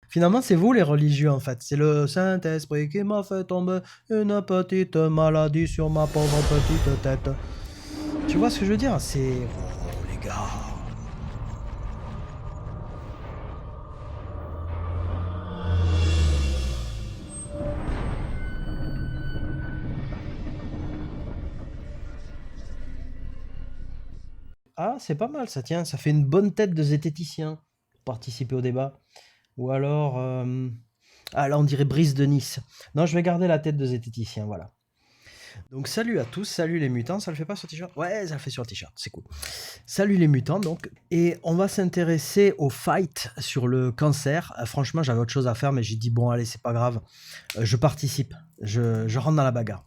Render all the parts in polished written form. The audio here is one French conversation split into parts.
Finalement, c'est vous les religieux en fait. C'est le Saint-Esprit qui m'a fait tomber une petite maladie sur ma pauvre petite tête. Tu vois ce que je veux dire? C'est... Oh les gars. Ah, c'est pas mal ça, tiens, ça fait une bonne tête de zététicien pour participer au débat. Ou alors... Ah là, on dirait Brice de Nice. Non, je vais garder la tête de zététicien, voilà. Donc salut à tous, salut les mutants, ça le fait pas sur le t-shirt? Ouais, ça le fait sur le t-shirt, c'est cool. Salut les mutants donc, et on va s'intéresser au fight sur le cancer. Franchement, j'avais autre chose à faire, mais j'ai dit bon allez, c'est pas grave, je participe, je rentre dans la bagarre.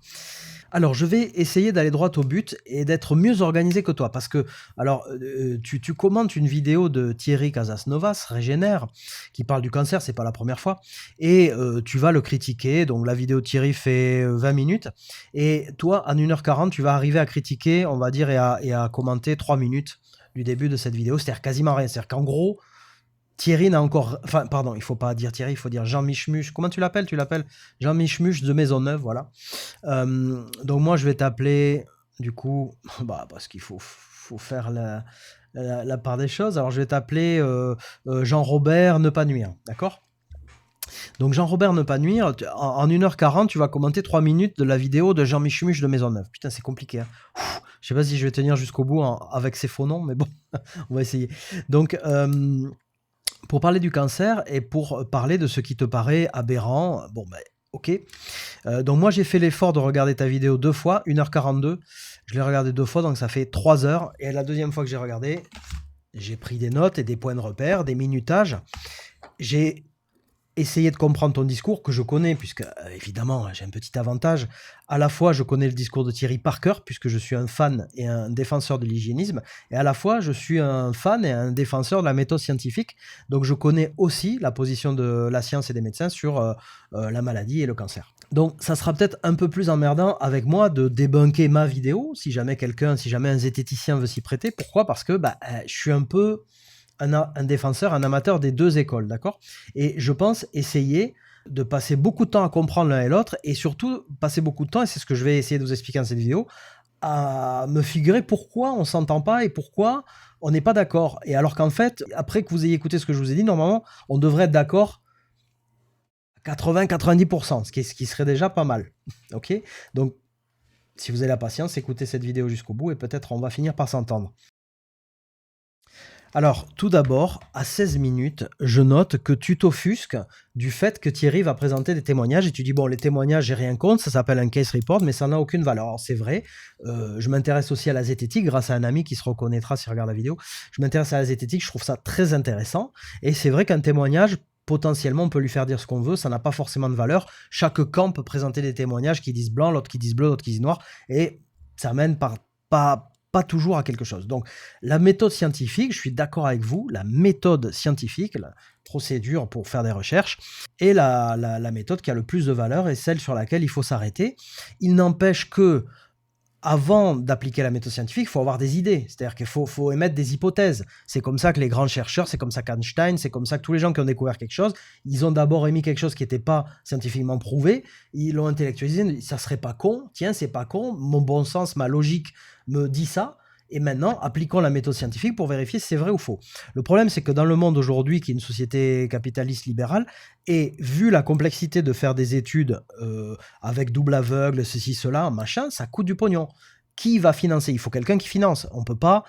Alors, je vais essayer d'aller droit au but et d'être mieux organisé que toi. Parce que, alors, tu commentes une vidéo de Thierry Casasnovas, Régénère, qui parle du cancer, c'est pas la première fois, et tu vas le critiquer. Donc, la vidéo de Thierry fait 20 minutes, et toi, en 1h40, tu vas arriver à critiquer, on va dire, et à commenter 3 minutes du début de cette vidéo, c'est-à-dire quasiment rien. C'est-à-dire qu'en gros, Thierry n'a encore... Enfin, pardon, il faut pas dire Thierry, il faut dire Jean Michmuche. Comment tu l'appelles? Tu l'appelles Jean Michmuche de Maisonneuve, voilà. Donc moi, je vais t'appeler, du coup, bah, parce qu'il faut faire la part des choses. Alors, je vais t'appeler Jean-Robert Ne Pas Nuire, d'accord? Donc, Jean-Robert Ne Pas Nuire, en 1h40, tu vas commenter 3 minutes de la vidéo de Jean Michmuche de Maisonneuve. Putain, c'est compliqué, hein. Je sais pas si je vais tenir jusqu'au bout avec ces faux noms, mais bon, on va essayer. Donc, pour parler du cancer et pour parler de ce qui te paraît aberrant, bon ben ok. Donc moi j'ai fait l'effort de regarder ta vidéo 2 fois, 1h42. Je l'ai regardé 2 fois, donc ça fait 3 heures. Et la deuxième fois que j'ai regardé, j'ai pris des notes et des points de repère, des minutages. J'ai essayer de comprendre ton discours que je connais, puisque évidemment j'ai un petit avantage. À la fois je connais le discours de Thierry par cœur, puisque je suis un fan et un défenseur de l'hygiénisme, et à la fois je suis un fan et un défenseur de la méthode scientifique, donc je connais aussi la position de la science et des médecins sur la maladie et le cancer. Donc ça sera peut-être un peu plus emmerdant avec moi de débunker ma vidéo, si jamais un zététicien veut s'y prêter. Pourquoi? Parce que je suis un peu un défenseur, un amateur des deux écoles, d'accord? Et je pense essayer de passer beaucoup de temps à comprendre l'un et l'autre, et surtout passer beaucoup de temps, et c'est ce que je vais essayer de vous expliquer dans cette vidéo, à me figurer pourquoi on s'entend pas et pourquoi on n'est pas d'accord. Et alors qu'en fait, après que vous ayez écouté ce que je vous ai dit, normalement, on devrait être d'accord à 80-90%, ce qui serait déjà pas mal. Ok? Donc, si vous avez la patience, écoutez cette vidéo jusqu'au bout et peut-être on va finir par s'entendre. Alors, tout d'abord, à 16 minutes, je note que tu t'offusques du fait que Thierry va présenter des témoignages et tu dis, bon, les témoignages, j'ai rien contre, ça s'appelle un case report, mais ça n'a aucune valeur. Alors, c'est vrai, je m'intéresse aussi à la zététique grâce à un ami qui se reconnaîtra s'il regarde la vidéo. Je m'intéresse à la zététique, je trouve ça très intéressant. Et c'est vrai qu'un témoignage, potentiellement, on peut lui faire dire ce qu'on veut, ça n'a pas forcément de valeur. Chaque camp peut présenter des témoignages qui disent blanc, l'autre qui disent bleu, l'autre qui disent noir, et ça mène pas toujours à quelque chose. Donc, la méthode scientifique, je suis d'accord avec vous, la méthode scientifique, la procédure pour faire des recherches, est la méthode qui a le plus de valeur et celle sur laquelle il faut s'arrêter. Il n'empêche que, avant d'appliquer la méthode scientifique, il faut avoir des idées. C'est-à-dire qu'il faut émettre des hypothèses. C'est comme ça que les grands chercheurs, c'est comme ça qu'Einstein, c'est comme ça que tous les gens qui ont découvert quelque chose, ils ont d'abord émis quelque chose qui n'était pas scientifiquement prouvé, ils l'ont intellectualisé, ça serait pas con, tiens, c'est pas con, mon bon sens, ma logique me dit ça, et maintenant, appliquons la méthode scientifique pour vérifier si c'est vrai ou faux. Le problème, c'est que dans le monde aujourd'hui, qui est une société capitaliste libérale, et vu la complexité de faire des études avec double aveugle, ceci, cela, machin, ça coûte du pognon. Qui va financer? Il faut quelqu'un qui finance. On ne peut pas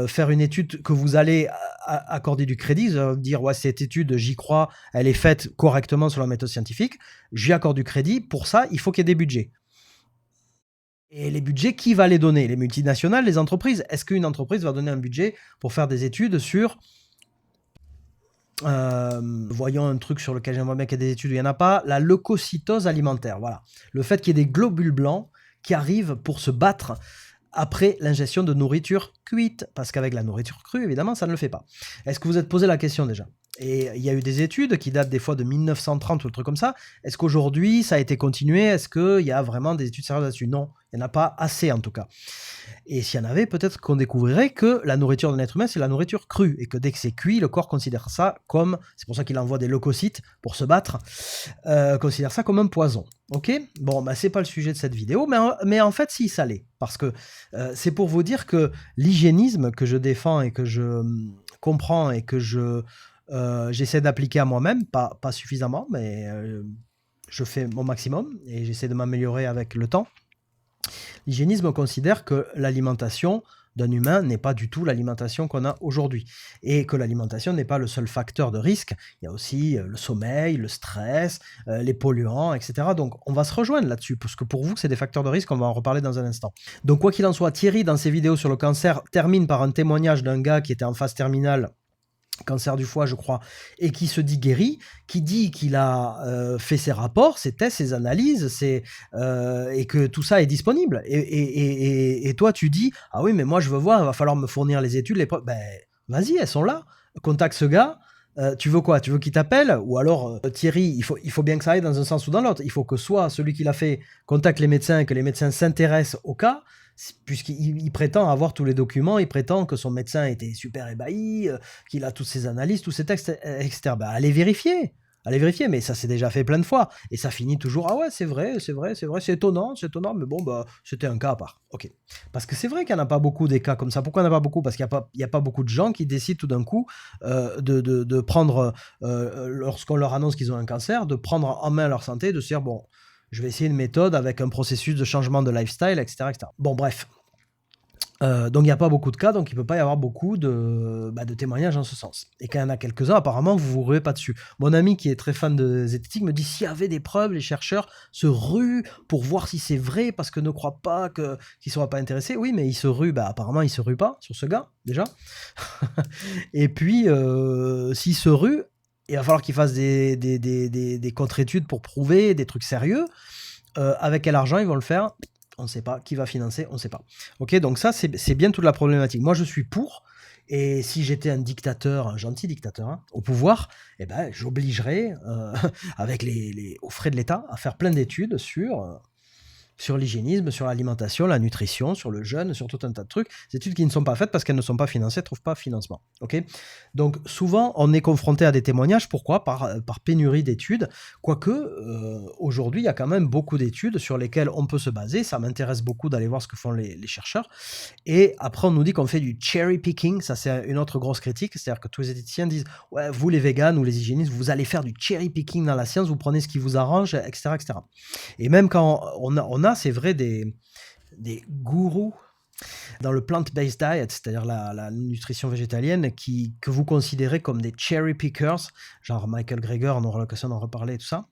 faire une étude que vous allez accorder du crédit, dire ouais, cette étude, j'y crois, elle est faite correctement sur la méthode scientifique, j'y accorde du crédit. Pour ça, il faut qu'il y ait des budgets. Et les budgets, qui va les donner? Les multinationales, les entreprises? Est-ce qu'une entreprise va donner un budget pour faire des études sur... voyons un truc sur lequel j'aimerais bien qu'il y ait des études, il n'y en a pas. La leucocytose alimentaire, voilà. Le fait qu'il y ait des globules blancs qui arrivent pour se battre après l'ingestion de nourriture cuite. Parce qu'avec la nourriture crue, évidemment, ça ne le fait pas. Est-ce que vous êtes posé la question déjà? Et il y a eu des études qui datent des fois de 1930 ou le truc comme ça. Est-ce qu'aujourd'hui, ça a été continué? Est-ce qu'il y a vraiment des études sérieuses là-dessus? Non, il n'y en a pas assez en tout cas. Et s'il y en avait, peut-être qu'on découvrirait que la nourriture d'un être humain, c'est la nourriture crue. Et que dès que c'est cuit, le corps considère ça comme... C'est pour ça qu'il envoie des leucocytes pour se battre. Considère ça comme un poison. Ok? Bon, bah, c'est pas le sujet de cette vidéo, mais en fait, si, ça l'est. Parce que c'est pour vous dire que l'hygiénisme que je défends et que je comprends et que j'essaie d'appliquer à moi-même, pas suffisamment, mais je fais mon maximum et j'essaie de m'améliorer avec le temps. L'hygiénisme considère que l'alimentation d'un humain n'est pas du tout l'alimentation qu'on a aujourd'hui et que l'alimentation n'est pas le seul facteur de risque. Il y a aussi le sommeil, le stress, les polluants, etc. Donc on va se rejoindre là-dessus parce que pour vous, c'est des facteurs de risque, on va en reparler dans un instant. Donc quoi qu'il en soit, Thierry, dans ses vidéos sur le cancer, termine par un témoignage d'un gars qui était en phase terminale, cancer du foie, je crois, et qui se dit guéri, qui dit qu'il a fait ses rapports, ses tests, ses analyses, et que tout ça est disponible. Et toi, tu dis, ah oui, mais moi, je veux voir, il va falloir me fournir les études, les preuves. Ben, vas-y, elles sont là. Contacte ce gars. Tu veux quoi? Tu veux qu'il t'appelle? Ou alors, Thierry, il faut bien que ça aille dans un sens ou dans l'autre. Il faut que soit celui qui l'a fait contacte les médecins, que les médecins s'intéressent au cas, puisqu'il prétend avoir tous les documents, il prétend que son médecin était super ébahi, qu'il a toutes ses analyses, tous ses textes, etc. Ben, allez vérifier, mais ça s'est déjà fait plein de fois, et ça finit toujours, ah ouais, c'est vrai, c'est étonnant, mais bon, bah, c'était un cas à part. Ok. Parce que c'est vrai qu'il n'y en a pas beaucoup des cas comme ça. Pourquoi il n'y en a pas beaucoup? Parce qu'il n'y a pas beaucoup de gens qui décident tout d'un coup de prendre, lorsqu'on leur annonce qu'ils ont un cancer, de prendre en main leur santé, de se dire, bon, je vais essayer une méthode avec un processus de changement de lifestyle, etc. etc. Bon, bref. Donc il n'y a pas beaucoup de cas, donc il ne peut pas y avoir beaucoup de témoignages en ce sens. Et quand il y en a quelques-uns, apparemment, vous ne vous ruez pas dessus. Mon ami qui est très fan de zététique me dit, s'il y avait des preuves, les chercheurs se ruent pour voir si c'est vrai, parce que ne croient pas qu'ils ne soient pas intéressés. Oui, mais ils se ruent, apparemment, ils ne se ruent pas sur ce gars, déjà. Et puis, s'ils se ruent, il va falloir qu'ils fassent des contre-études pour prouver des trucs sérieux. Avec quel argent ils vont le faire? On ne sait pas. Qui va financer? On ne sait pas. Ok, donc ça, c'est bien toute la problématique. Moi, je suis pour. Et si j'étais un dictateur, un gentil dictateur, hein, au pouvoir, eh ben, j'obligerais, avec aux frais de l'État, à faire plein d'études sur l'hygiénisme, sur l'alimentation, la nutrition, sur le jeûne, sur tout un tas de trucs. Des études qui ne sont pas faites parce qu'elles ne sont pas financées, ne trouvent pas financement. Okay, donc souvent, on est confronté à des témoignages. Pourquoi? Par pénurie d'études. Quoique, aujourd'hui, il y a quand même beaucoup d'études sur lesquelles on peut se baser. Ça m'intéresse beaucoup d'aller voir ce que font les chercheurs. Et après, on nous dit qu'on fait du cherry picking. Ça, c'est une autre grosse critique. C'est-à-dire que tous les zététiciens disent, ouais, vous les véganes ou les hygiénistes, vous allez faire du cherry picking dans la science, vous prenez ce qui vous arrange, etc. etc. Et même quand on a c'est vrai, des gourous dans le plant-based diet, c'est-à-dire la nutrition végétalienne, que vous considérez comme des cherry pickers, genre Michael Greger, on aura l'occasion d'en reparler et tout ça.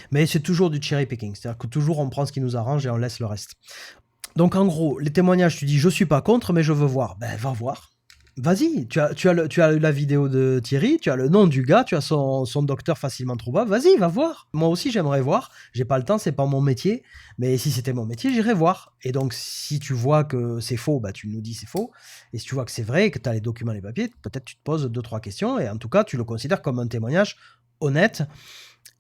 Mais c'est toujours du cherry picking, c'est-à-dire que toujours on prend ce qui nous arrange et on laisse le reste. Donc en gros, les témoignages, tu dis je suis pas contre, mais je veux voir. Ben va voir. Vas-y, tu as la vidéo de Thierry, tu as le nom du gars, tu as son docteur facilement trouvable. Vas-y, va voir. Moi aussi, j'aimerais voir. J'ai pas le temps, c'est pas mon métier. Mais si c'était mon métier, j'irais voir. Et donc, si tu vois que c'est faux, tu nous dis c'est faux. Et si tu vois que c'est vrai, que tu as les documents, les papiers, peut-être tu te poses 2-3 questions. Et en tout cas, tu le considères comme un témoignage honnête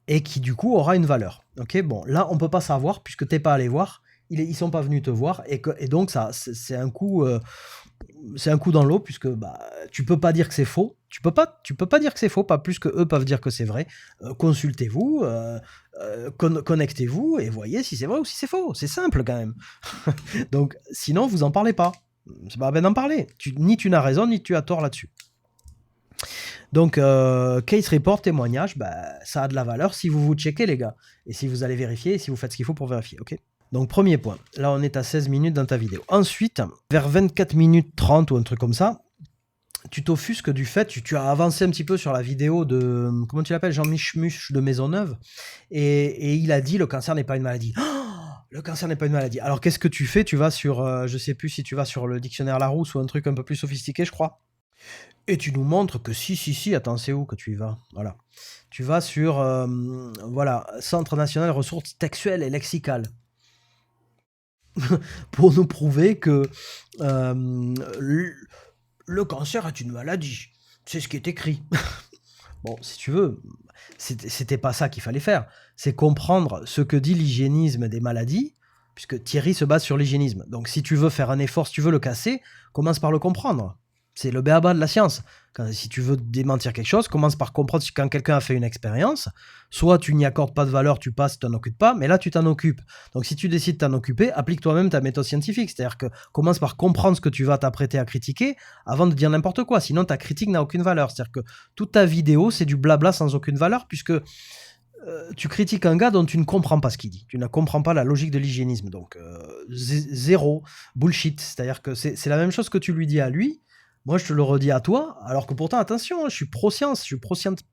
et qui, du coup, aura une valeur. Ok, bon, là, on peut pas savoir puisque t'es pas allé voir. Ils sont pas venus te voir. Et donc, ça, c'est un coup... c'est un coup dans l'eau puisque tu peux pas dire que c'est faux. Tu peux pas dire que c'est faux, pas plus que eux peuvent dire que c'est vrai. Consultez-vous, connectez-vous et voyez si c'est vrai ou si c'est faux. C'est simple quand même. Donc sinon vous en parlez pas. C'est pas la peine d'en parler. Ni tu n'as raison ni tu as tort là-dessus. Donc case report, témoignage, ça a de la valeur si vous checkez les gars et si vous allez vérifier et si vous faites ce qu'il faut pour vérifier. Ok. Donc premier point, là on est à 16 minutes dans ta vidéo. Ensuite, vers 24 minutes 30 ou un truc comme ça, tu t'offusques du fait, tu as avancé un petit peu sur la vidéo de, comment tu l'appelles, Jean Michmuche de Maisonneuve, et il a dit le cancer n'est pas une maladie. Oh, le cancer n'est pas une maladie. Alors qu'est-ce que tu fais? Tu vas sur, je sais plus si tu vas sur le dictionnaire Larousse ou un truc un peu plus sophistiqué, je crois. Et tu nous montres que si, attends, c'est où que tu y vas? Voilà. Tu vas sur, voilà, Centre national ressources textuelles et lexicales. Pour nous prouver que le cancer est une maladie. C'est ce qui est écrit. Bon, si tu veux, c'était pas ça qu'il fallait faire. C'est comprendre ce que dit l'hygiénisme des maladies, puisque Thierry se base sur l'hygiénisme. Donc si tu veux faire un effort, si tu veux le casser, commence par le comprendre. C'est le b.a.-ba de la science. Si tu veux démentir quelque chose, commence par comprendre quand quelqu'un a fait une expérience. Soit tu n'y accordes pas de valeur, tu passes, tu t'en occupes pas, mais là tu t'en occupes. Donc si tu décides de t'en occuper, applique toi-même ta méthode scientifique. C'est-à-dire que commence par comprendre ce que tu vas t'apprêter à critiquer avant de dire n'importe quoi. Sinon ta critique n'a aucune valeur. C'est-à-dire que toute ta vidéo, c'est du blabla sans aucune valeur, puisque tu critiques un gars dont tu ne comprends pas ce qu'il dit. Tu ne comprends pas la logique de l'hygiénisme. Donc, zéro bullshit. C'est-à-dire que c'est la même chose que tu lui dis à lui. Moi, je te le redis à toi, alors que pourtant, attention, je suis pro-science, je suis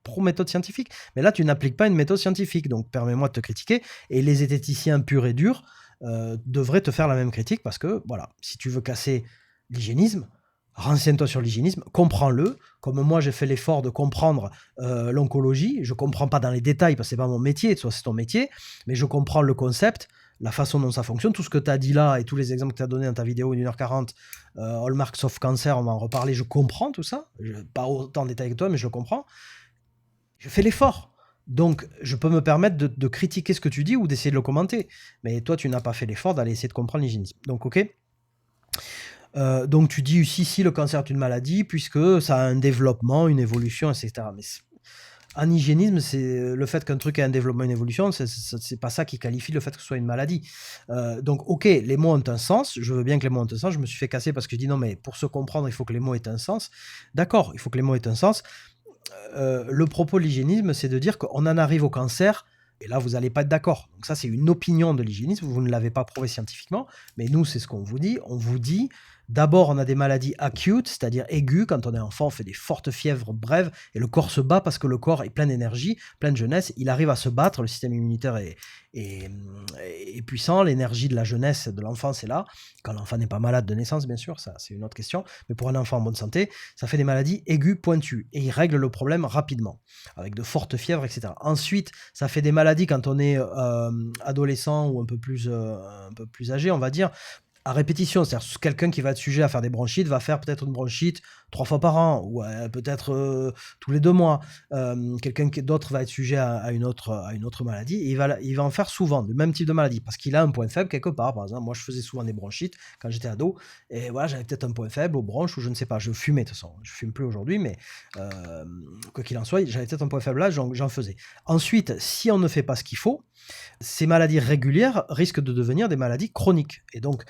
pro-méthode scientifique. Mais là, tu n'appliques pas une méthode scientifique. Donc, permets-moi de te critiquer. Et les zététiciens purs et durs devraient te faire la même critique parce que, voilà, si tu veux casser l'hygiénisme, renseigne-toi sur l'hygiénisme, comprends-le. Comme moi, j'ai fait l'effort de comprendre l'oncologie. Je ne comprends pas dans les détails parce que ce n'est pas mon métier, soit c'est ton métier, mais je comprends le concept, la façon dont ça fonctionne. Tout ce que tu as dit là et tous les exemples que tu as donnés dans ta vidéo d'1h40, Hallmarks of Cancer, on va en reparler. Je comprends tout ça. Pas autant en détail que toi, mais je le comprends. Je fais l'effort. Donc, je peux me permettre de critiquer ce que tu dis ou d'essayer de le commenter. Mais toi, tu n'as pas fait l'effort d'aller essayer de comprendre l'hygiénisme. Donc, ok. Donc tu dis si le cancer est une maladie puisque ça a un développement, une évolution, etc. Mais en hygiénisme, c'est le fait qu'un truc ait un développement, une évolution, c'est pas ça qui qualifie le fait que ce soit une maladie. Donc ok, les mots ont un sens, je veux bien que les mots ont un sens, je me suis fait casser parce que je dis non mais pour se comprendre, il faut que les mots aient un sens. D'accord, il faut que les mots aient un sens. Le propos de l'hygiénisme, c'est de dire qu'on en arrive au cancer, et là, vous n'allez pas être d'accord. Donc ça, c'est une opinion de l'hygiénisme, vous ne l'avez pas prouvé scientifiquement, mais nous, c'est ce qu'on vous dit. On vous dit, d'abord, on a des maladies acutes, c'est-à-dire aiguës. Quand on est enfant, on fait des fortes fièvres brèves, et le corps se bat parce que le corps est plein d'énergie, plein de jeunesse. Il arrive à se battre, le système immunitaire est puissant, l'énergie de la jeunesse, de l'enfance est là. Quand l'enfant n'est pas malade de naissance, bien sûr, ça c'est une autre question, mais pour un enfant en bonne santé, ça fait des maladies aiguës pointues, et il règle le problème rapidement, avec de fortes fièvres, etc. Ensuite, ça fait des maladies quand on est adolescent ou un peu plus âgé, on va dire, à répétition. C'est-à-dire quelqu'un qui va être sujet à faire des bronchites va faire peut-être une bronchite 3 fois par an ou peut-être tous les 2 mois. Quelqu'un d'autre va être sujet à une autre maladie et il va en faire souvent, le même type de maladie, parce qu'il a un point faible quelque part. Par exemple, moi, je faisais souvent des bronchites quand j'étais ado et voilà, j'avais peut-être un point faible aux bronches ou je ne sais pas. Je fumais de toute façon. Je fume plus aujourd'hui, mais quoi qu'il en soit, j'avais peut-être un point faible là, j'en faisais. Ensuite, si on ne fait pas ce qu'il faut, ces maladies régulières risquent de devenir des maladies chroniques. Et donc,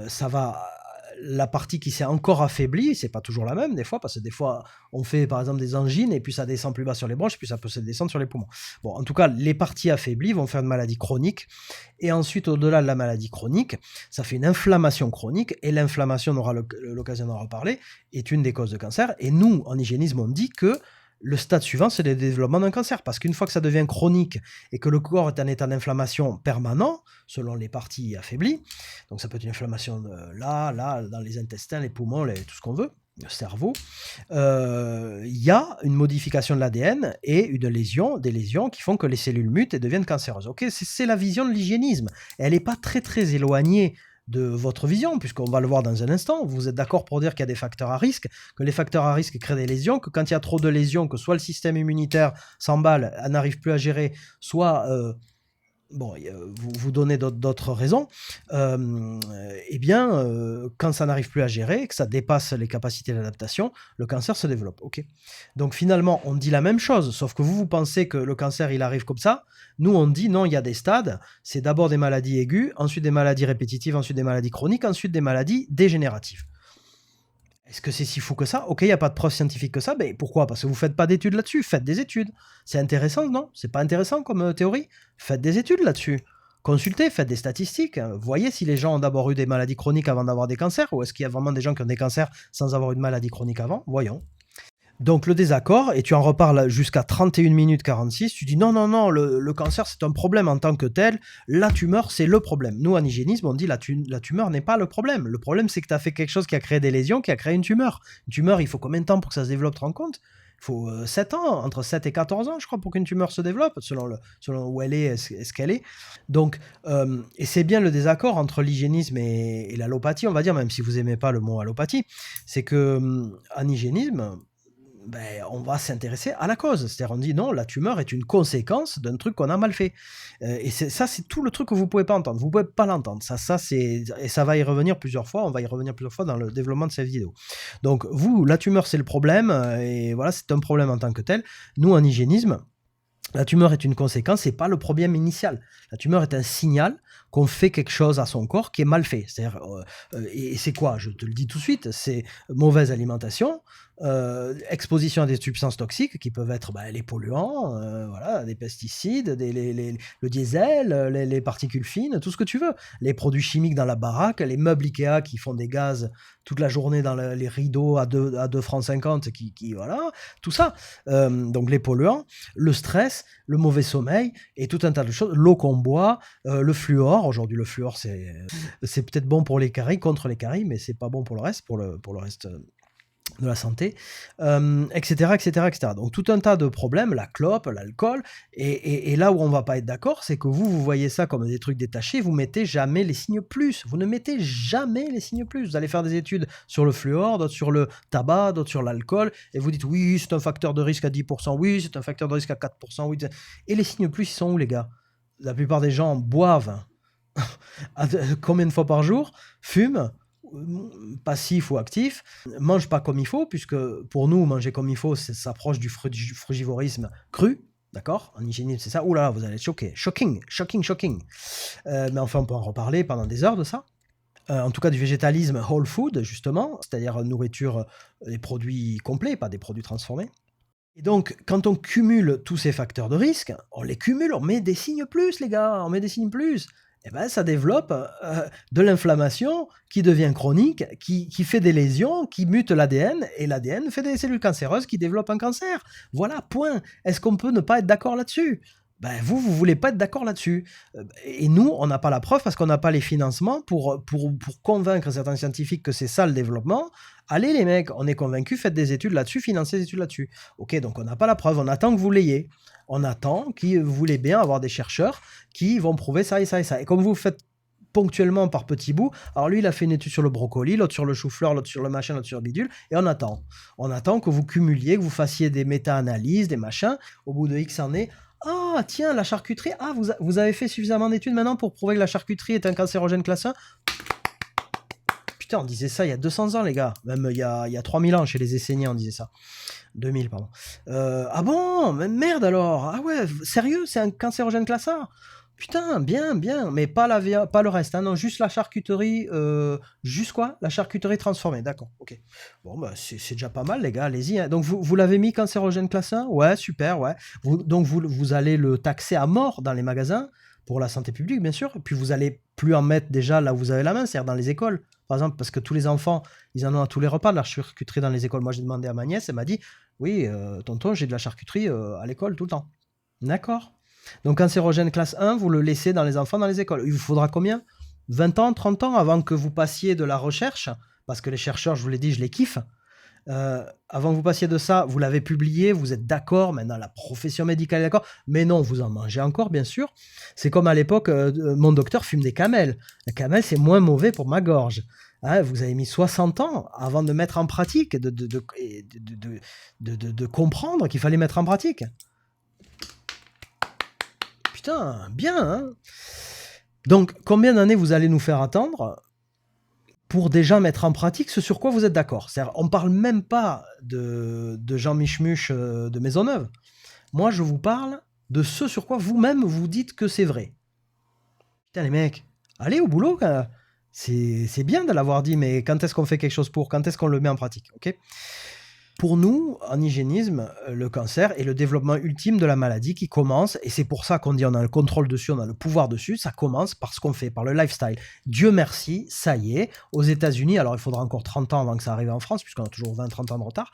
ça va. La partie qui s'est encore affaiblie, c'est pas toujours la même des fois, parce que des fois on fait par exemple des angines et puis ça descend plus bas sur les bronches, puis ça peut se descendre sur les poumons. Bon, en tout cas, les parties affaiblies vont faire une maladie chronique, et ensuite au-delà de la maladie chronique, ça fait une inflammation chronique, et l'inflammation, on aura l'occasion d'en reparler, est une des causes de cancer. Et nous, en hygiénisme, on dit que le stade suivant, c'est le développement d'un cancer. Parce qu'une fois que ça devient chronique et que le corps est en état d'inflammation permanent, selon les parties affaiblies, donc ça peut être une inflammation là, dans les intestins, les poumons, tout ce qu'on veut, le cerveau, il y a une modification de l'ADN et des lésions qui font que les cellules mutent et deviennent cancéreuses. Ok, c'est la vision de l'hygiénisme. Elle n'est pas très très éloignée de votre vision, puisqu'on va le voir dans un instant. Vous êtes d'accord pour dire qu'il y a des facteurs à risque, que les facteurs à risque créent des lésions, que quand il y a trop de lésions, que soit le système immunitaire s'emballe, n'arrive plus à gérer, soit vous donnez d'autres raisons, quand ça n'arrive plus à gérer, que ça dépasse les capacités d'adaptation, le cancer se développe. Ok. Donc finalement, on dit la même chose, sauf que vous pensez que le cancer, il arrive comme ça. Nous, on dit non, il y a des stades. C'est d'abord des maladies aiguës, ensuite des maladies répétitives, ensuite des maladies chroniques, ensuite des maladies dégénératives. Est-ce que c'est si fou que ça? Ok, il n'y a pas de preuve scientifique que ça, mais pourquoi? Parce que vous ne faites pas d'études là-dessus, faites des études. C'est intéressant, non? C'est pas intéressant comme théorie? Faites des études là-dessus. Consultez, faites des statistiques. Voyez si les gens ont d'abord eu des maladies chroniques avant d'avoir des cancers, ou est-ce qu'il y a vraiment des gens qui ont des cancers sans avoir une maladie chronique avant? Voyons. Donc le désaccord, et tu en reparles jusqu'à 31 minutes 46, tu dis non, le cancer c'est un problème en tant que tel, la tumeur c'est le problème. Nous en hygiénisme on dit la tumeur n'est pas le problème c'est que tu as fait quelque chose qui a créé des lésions, qui a créé une tumeur. Une tumeur, il faut combien de temps pour que ça se développe, tu te rends compte? Il faut 7 ans, entre 7 et 14 ans je crois pour qu'une tumeur se développe, selon où elle est-ce qu'elle est. Donc, et c'est bien le désaccord entre l'hygiénisme et l'allopathie, on va dire, même si vous n'aimez pas le mot allopathie, c'est que en hygiénisme, on va s'intéresser à la cause. C'est-à-dire, on dit non, la tumeur est une conséquence d'un truc qu'on a mal fait. Et ça, c'est tout le truc que vous pouvez pas entendre. Vous pouvez pas l'entendre. Et ça va y revenir plusieurs fois. On va y revenir plusieurs fois dans le développement de cette vidéo. Donc, vous, la tumeur, c'est le problème. Et voilà, c'est un problème en tant que tel. Nous, en hygiénisme, la tumeur est une conséquence, c'est pas le problème initial. La tumeur est un signal qu'on fait quelque chose à son corps qui est mal fait. C'est-à-dire, et c'est quoi? Je te le dis tout de suite, c'est mauvaise alimentation, exposition à des substances toxiques qui peuvent être les polluants, voilà, des pesticides, le diesel, les particules fines, tout ce que tu veux. Les produits chimiques dans la baraque, les meubles Ikea qui font des gaz toute la journée dans les rideaux à 2 francs 50, voilà, tout ça. Donc les polluants, le stress, le mauvais sommeil et tout un tas de choses, l'eau qu'on boit, le fluor. Aujourd'hui, le fluor, c'est peut-être bon pour les caries, contre les caries, mais c'est pas bon pour le reste, pour le reste de la santé, etc., etc., etc. Donc tout un tas de problèmes, la clope, l'alcool, et là où on va pas être d'accord, c'est que vous voyez ça comme des trucs détachés, vous mettez jamais les signes plus, vous ne mettez jamais les signes plus. Vous allez faire des études sur le fluor, d'autres sur le tabac, d'autres sur l'alcool, et vous dites oui, c'est un facteur de risque à 10%, oui, c'est un facteur de risque à 4%, oui. Et les signes plus, ils sont où, les gars? La plupart des gens boivent combien de fois par jour, fument, passif ou actif, mange pas comme il faut, puisque pour nous, manger comme il faut, ça s'approche du frugivorisme cru, d'accord? En hygiénisme, c'est ça. Ouh là, vous allez être choqués. Shocking, shocking, shocking. Mais enfin, on peut en reparler pendant des heures de ça. En tout cas, du végétalisme whole food, justement, c'est-à-dire nourriture, des produits complets, pas des produits transformés. Et donc, quand on cumule tous ces facteurs de risque, on les cumule, on met des signes plus, les gars, on met des signes plus. Et ben, ça développe de l'inflammation qui devient chronique, qui fait des lésions, qui mute l'ADN, et l'ADN fait des cellules cancéreuses qui développent un cancer. Voilà, point. Est-ce qu'on peut ne pas être d'accord là-dessus? Vous voulez pas être d'accord là-dessus. Et nous, on n'a pas la preuve parce qu'on n'a pas les financements pour convaincre certains scientifiques que c'est ça le développement. Allez les mecs, on est convaincus, faites des études là-dessus, financez des études là-dessus. Ok, donc on n'a pas la preuve, on attend que vous l'ayez. On attend que vous voulez bien avoir des chercheurs qui vont prouver ça et ça et ça. Et comme vous faites ponctuellement par petits bouts, alors lui il a fait une étude sur le brocoli, l'autre sur le chou-fleur, l'autre sur le machin, l'autre sur le bidule, et on attend. On attend que vous cumuliez, que vous fassiez des méta-analyses, des machins, au bout de X années. Ah tiens, la charcuterie, vous avez fait suffisamment d'études maintenant pour prouver que la charcuterie est un cancérogène classe 1? Putain, on disait ça il y a 200 ans, les gars. Même il y a 3000 ans, chez les Esséniens, on disait ça. 2000, pardon. Ah bon? Mais merde alors. Ah ouais, sérieux, c'est un cancérogène classe 1? Putain, bien, bien. Mais pas le reste, hein, non, juste la charcuterie. Juste quoi? La charcuterie transformée, d'accord, ok. Bon, c'est déjà pas mal, les gars, allez-y, hein. Donc, vous l'avez mis cancérogène classe 1? Ouais, super, ouais. Donc, vous allez le taxer à mort dans les magasins, pour la santé publique, bien sûr. Et puis, vous allez plus en mettre déjà là où vous avez la main, c'est-à-dire dans les écoles. Par exemple, parce que tous les enfants, ils en ont à tous les repas de la charcuterie dans les écoles. Moi, j'ai demandé à ma nièce, elle m'a dit, oui, tonton, j'ai de la charcuterie à l'école tout le temps. D'accord. Donc, cancérogène classe 1, vous le laissez dans les enfants dans les écoles. Il vous faudra combien? 20 ans, 30 ans avant que vous passiez de la recherche, parce que les chercheurs, je vous l'ai dit, je les kiffe. Avant que vous passiez de ça, vous l'avez publié, vous êtes d'accord, maintenant la profession médicale est d'accord, mais non, vous en mangez encore, bien sûr. C'est comme à l'époque, mon docteur fume des camels. La camel, c'est moins mauvais pour ma gorge. Hein, vous avez mis 60 ans avant de mettre en pratique, de comprendre qu'il fallait mettre en pratique. Putain, bien, hein? Donc, combien d'années vous allez nous faire attendre pour déjà mettre en pratique ce sur quoi vous êtes d'accord? C'est-à-dire, on ne parle même pas de Jean Michemuche de Maisonneuve. Moi, je vous parle de ce sur quoi vous-même vous dites que c'est vrai. Putain, les mecs, allez au boulot. C'est bien de l'avoir dit, mais quand est-ce qu'on fait quelque chose pour? Quand est-ce qu'on le met en pratique? Ok. Pour nous, en hygiénisme, le cancer est le développement ultime de la maladie qui commence, et c'est pour ça qu'on dit on a le contrôle dessus, on a le pouvoir dessus, ça commence par ce qu'on fait, par le lifestyle. Dieu merci, ça y est, aux États-Unis, alors il faudra encore 30 ans avant que ça arrive en France, puisqu'on a toujours 20-30 ans de retard,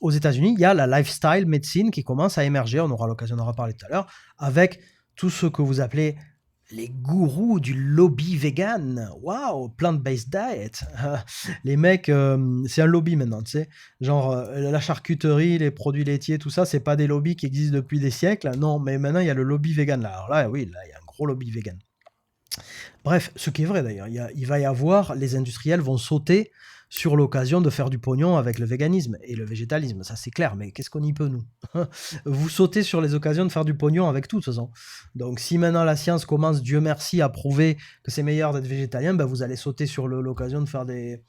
aux États-Unis, il y a la lifestyle médecine qui commence à émerger, on aura l'occasion d'en reparler tout à l'heure, avec tout ce que vous appelez les gourous du lobby vegan. Waouh, plant-based diet. Les mecs, c'est un lobby maintenant, tu sais. Genre, la charcuterie, les produits laitiers, tout ça, c'est pas des lobbies qui existent depuis des siècles. Non, mais maintenant, il y a le lobby vegan là. Alors là, oui, là, il y a un gros lobby vegan. Bref, ce qui est vrai d'ailleurs, il va y avoir, les industriels vont sauter sur l'occasion de faire du pognon avec le véganisme et le végétalisme, ça c'est clair, mais qu'est-ce qu'on y peut nous? Vous sautez sur les occasions de faire du pognon avec tout de toute façon. Donc si maintenant la science commence, Dieu merci, à prouver que c'est meilleur d'être végétalien, ben vous allez sauter sur l'occasion de faire des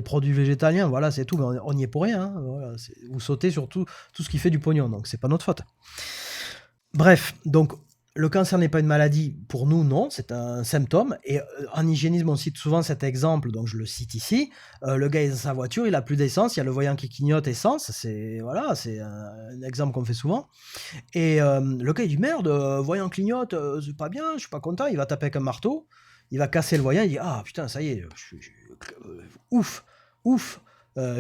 produits végétaliens, voilà, c'est tout, mais on n'y est pour rien, hein, voilà, vous sautez sur tout ce qui fait du pognon, donc c'est pas notre faute. Bref, donc le cancer n'est pas une maladie, pour nous non, c'est un symptôme, et en hygiénisme on cite souvent cet exemple, donc je le cite ici, le gars est dans sa voiture, il a plus d'essence, il y a le voyant qui clignote essence, c'est voilà, c'est un exemple qu'on fait souvent, et le gars il dit merde, voyant clignote, c'est pas bien, je suis pas content, il va taper avec un marteau, il va casser le voyant, il dit ah putain ça y est, ouf,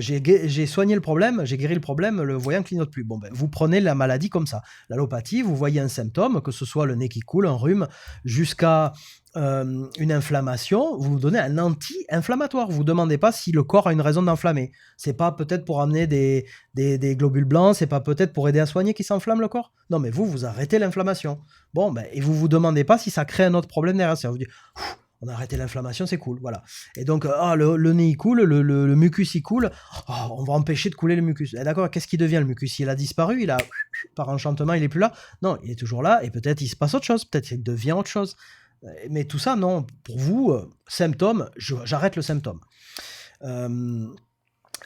j'ai soigné le problème, j'ai guéri le problème, le voyant clignote plus. Bon, ben, vous prenez la maladie comme ça. L'allopathie, vous voyez un symptôme, que ce soit le nez qui coule, un rhume, jusqu'à une inflammation, vous vous donnez un anti-inflammatoire. Vous ne demandez pas si le corps a une raison d'enflammer. C'est pas peut-être pour amener des globules blancs, c'est pas peut-être pour aider à soigner qui s'enflamme le corps. Non, mais vous arrêtez l'inflammation. Bon, ben, et vous demandez pas si ça crée un autre problème derrière. Ça vous dit, on a arrêté l'inflammation, c'est cool, voilà. Et donc, le nez il coule, le mucus il coule, on va empêcher de couler le mucus. D'accord, qu'est-ce qui devient le mucus? Il a disparu, par enchantement, il est plus là? Non, il est toujours là, et peut-être il se passe autre chose, peut-être il devient autre chose. Mais tout ça, non, pour vous, symptôme, j'arrête le symptôme.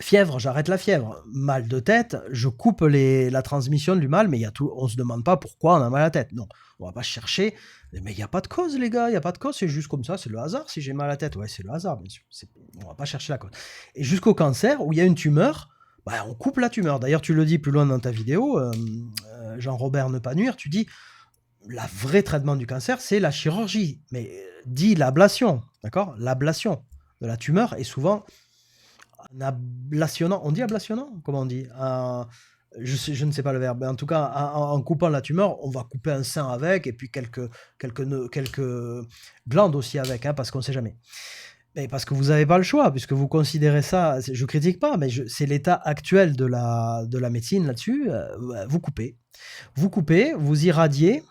Fièvre, j'arrête la fièvre. Mal de tête, je coupe la transmission du mal, mais on se demande pas pourquoi on a mal à la tête. Non, on va pas chercher. Mais il n'y a pas de cause, les gars, il n'y a pas de cause, c'est juste comme ça, c'est le hasard si j'ai mal à la tête. Ouais, c'est le hasard, bien sûr. On va pas chercher la cause. Et jusqu'au cancer, où il y a une tumeur, bah, on coupe la tumeur. D'ailleurs, tu le dis plus loin dans ta vidéo, Jean-Robert Ne Pas Nuire, tu dis, le vrai traitement du cancer, c'est la chirurgie. Mais dis l'ablation, d'accord? L'ablation de la tumeur est souvent en ablationnant. On dit ablationnant? Comment on dit? Je ne sais pas le verbe, mais en tout cas, en coupant la tumeur, on va couper un sein avec, et puis quelques glandes aussi avec, hein, parce qu'on ne sait jamais. Mais parce que vous n'avez pas le choix, puisque vous considérez ça, je critique pas, mais c'est l'état actuel de la médecine là-dessus, vous coupez, vous irradiez,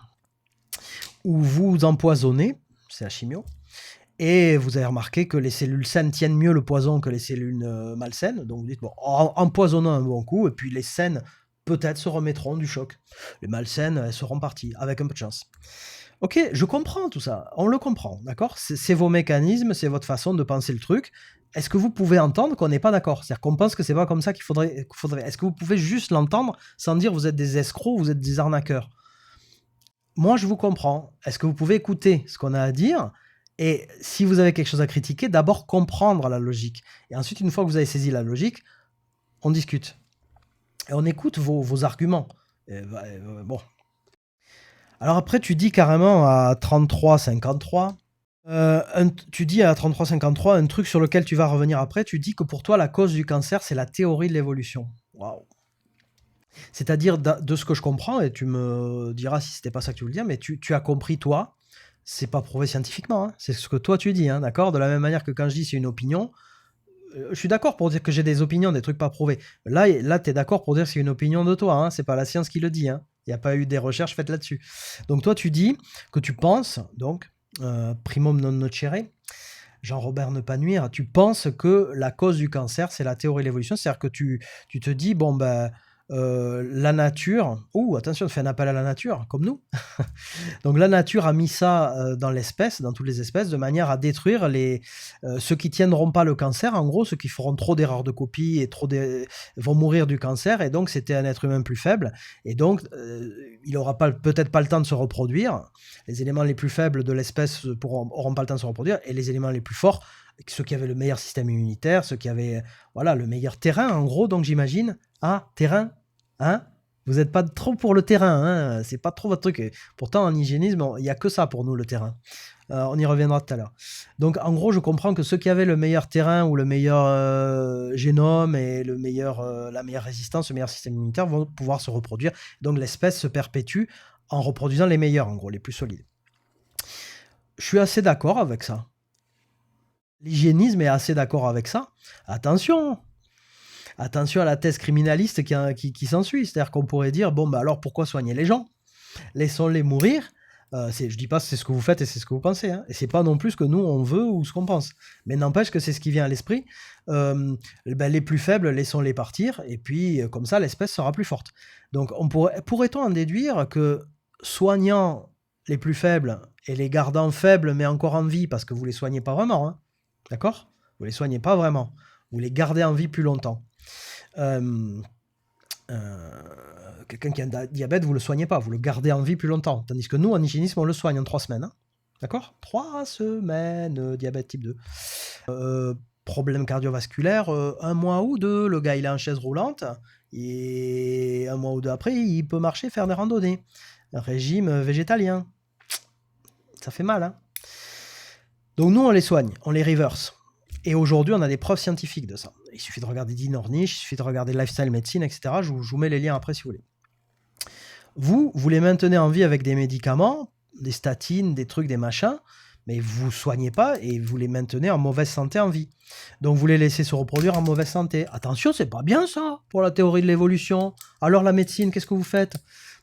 ou vous empoisonnez, c'est la chimio, et vous avez remarqué que les cellules saines tiennent mieux le poison que les cellules malsaines. Donc vous dites, bon, empoisonnons un bon coup, et puis les saines, peut-être, se remettront du choc. Les malsaines, elles seront parties, avec un peu de chance. Ok, je comprends tout ça, on le comprend, d'accord? C'est vos mécanismes, c'est votre façon de penser le truc. Est-ce que vous pouvez entendre qu'on n'est pas d'accord? C'est-à-dire qu'on pense que c'est pas comme ça qu'il faudrait... Est-ce que vous pouvez juste l'entendre sans dire vous êtes des escrocs, vous êtes des arnaqueurs? Moi, je vous comprends. Est-ce que vous pouvez écouter ce qu'on a à dire? Et si vous avez quelque chose à critiquer, d'abord comprendre la logique. Et ensuite, une fois que vous avez saisi la logique, on discute. Et on écoute vos arguments. Bon. Alors après, tu dis carrément à 33-53, tu dis à 33-53 un truc sur lequel tu vas revenir après, tu dis que pour toi, la cause du cancer, c'est la théorie de l'évolution. Waouh! C'est-à-dire, de ce que je comprends, et tu me diras si c'était pas ça que tu voulais dire, mais tu as compris, toi, c'est pas prouvé scientifiquement, hein, c'est ce que toi tu dis, hein, d'accord? De la même manière que quand je dis c'est une opinion, je suis d'accord pour dire que j'ai des opinions, des trucs pas prouvés. Là tu es d'accord pour dire que c'est une opinion de toi, hein, c'est pas la science qui le dit, hein. Il n'y a pas eu des recherches faites là-dessus. Donc toi tu dis que tu penses, donc, primum non nocere, Jean-Robert Ne Pas Nuire, tu penses que la cause du cancer, c'est la théorie de l'évolution, c'est-à-dire que tu te dis, bon ben, la nature, attention, tu fais un appel à la nature, comme nous. Donc la nature a mis ça dans l'espèce, dans toutes les espèces, de manière à détruire ceux qui tiendront pas le cancer, en gros, ceux qui feront trop d'erreurs de copie et vont mourir du cancer, et donc c'était un être humain plus faible, et donc il aura peut-être pas le temps de se reproduire, les éléments les plus faibles de l'espèce auront pas le temps de se reproduire, et les éléments les plus forts, ceux qui avaient le meilleur système immunitaire, ceux qui avaient le meilleur terrain, en gros, donc j'imagine, terrain, hein? Vous n'êtes pas trop pour le terrain, hein? C'est pas trop votre truc. Et pourtant, en hygiénisme, il n'y a que ça pour nous, le terrain. On y reviendra tout à l'heure. Donc, en gros, je comprends que ceux qui avaient le meilleur terrain ou le meilleur génome et la meilleure résistance, le meilleur système immunitaire vont pouvoir se reproduire. Donc, l'espèce se perpétue en reproduisant les meilleurs, en gros, les plus solides. Je suis assez d'accord avec ça. L'hygiénisme est assez d'accord avec ça. Attention à la thèse criminaliste qui s'ensuit. C'est-à-dire qu'on pourrait dire, bon, bah alors pourquoi soigner les gens? Laissons-les mourir Je dis pas que c'est ce que vous faites et c'est ce que vous pensez, hein, et c'est pas non plus ce que nous on veut ou ce qu'on pense. Mais n'empêche que c'est ce qui vient à l'esprit. Les plus faibles, laissons-les partir, et puis comme ça l'espèce sera plus forte. Donc pourrait-on en déduire que soignant les plus faibles et les gardant faibles mais encore en vie, parce que vous les soignez pas vraiment, hein, d'accord? Vous les soignez pas vraiment, vous les gardez en vie plus longtemps. Quelqu'un qui a un diabète, vous le soignez pas, vous le gardez en vie plus longtemps. Tandis que nous, en hygiénisme, on le soigne en 3 semaines. Hein. D'accord? 3 semaines, diabète type 2. Problème cardiovasculaire, 1 mois ou 2, le gars il est en chaise roulante, et 1 mois ou 2 après, il peut marcher, faire des randonnées. Un régime végétalien. Ça fait mal, hein? Donc nous, on les soigne, on les reverse. Et aujourd'hui, on a des preuves scientifiques de ça. Il suffit de regarder Dean Ornish, il suffit de regarder Lifestyle Medicine, etc. Je vous mets les liens après si vous voulez. Vous les maintenez en vie avec des médicaments, des statines, des trucs, des machins, mais vous ne soignez pas et vous les maintenez en mauvaise santé en vie. Donc vous les laissez se reproduire en mauvaise santé. Attention, c'est pas bien ça pour la théorie de l'évolution. Alors la médecine, qu'est-ce que vous faites?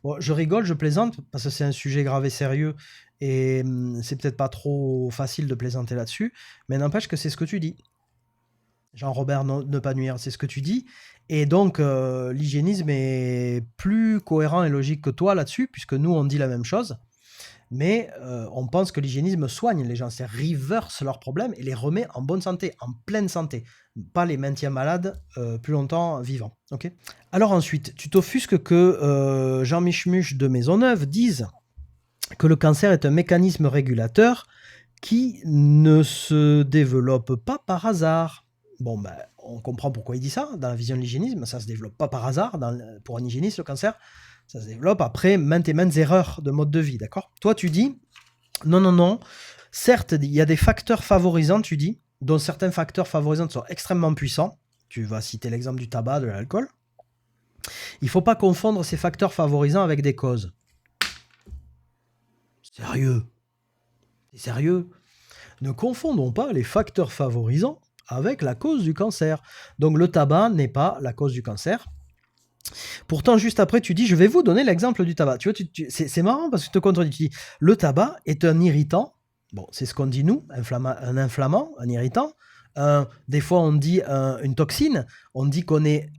Bon, je rigole, je plaisante, parce que c'est un sujet grave et sérieux, et c'est peut-être pas trop facile de plaisanter là-dessus, mais n'empêche que c'est ce que tu dis. Jean-Robert ne pas nuire, c'est ce que tu dis. Et donc, l'hygiénisme est plus cohérent et logique que toi là-dessus, puisque nous, on dit la même chose. Mais on pense que l'hygiénisme soigne les gens, c'est reverse leurs problèmes et les remet en bonne santé, en pleine santé. Pas les maintient malades plus longtemps vivants. Okay. Alors ensuite, tu t'offusques que Jean Michemuche de Maisonneuve dise que le cancer est un mécanisme régulateur qui ne se développe pas par hasard. Bon, ben, on comprend pourquoi il dit ça. Dans la vision de l'hygiénisme, ça ne se développe pas par hasard. Pour un hygiéniste, le cancer, ça se développe après maintes et maintes erreurs de mode de vie, d'accord? Toi, tu dis, non. Certes, il y a des facteurs favorisants, tu dis, dont certains facteurs favorisants sont extrêmement puissants. Tu vas citer l'exemple du tabac, de l'alcool. Il ne faut pas confondre ces facteurs favorisants avec des causes. Sérieux? C'est sérieux? Ne confondons pas les facteurs favorisants avec la cause du cancer. Donc le tabac n'est pas la cause du cancer. Pourtant, juste après, tu dis, je vais vous donner l'exemple du tabac. Tu vois, c'est marrant parce que tu te contredis. Tu dis, le tabac est un irritant. Bon, c'est ce qu'on dit nous, un inflammant, un irritant. Des fois, on dit une toxine. On dit qu'on est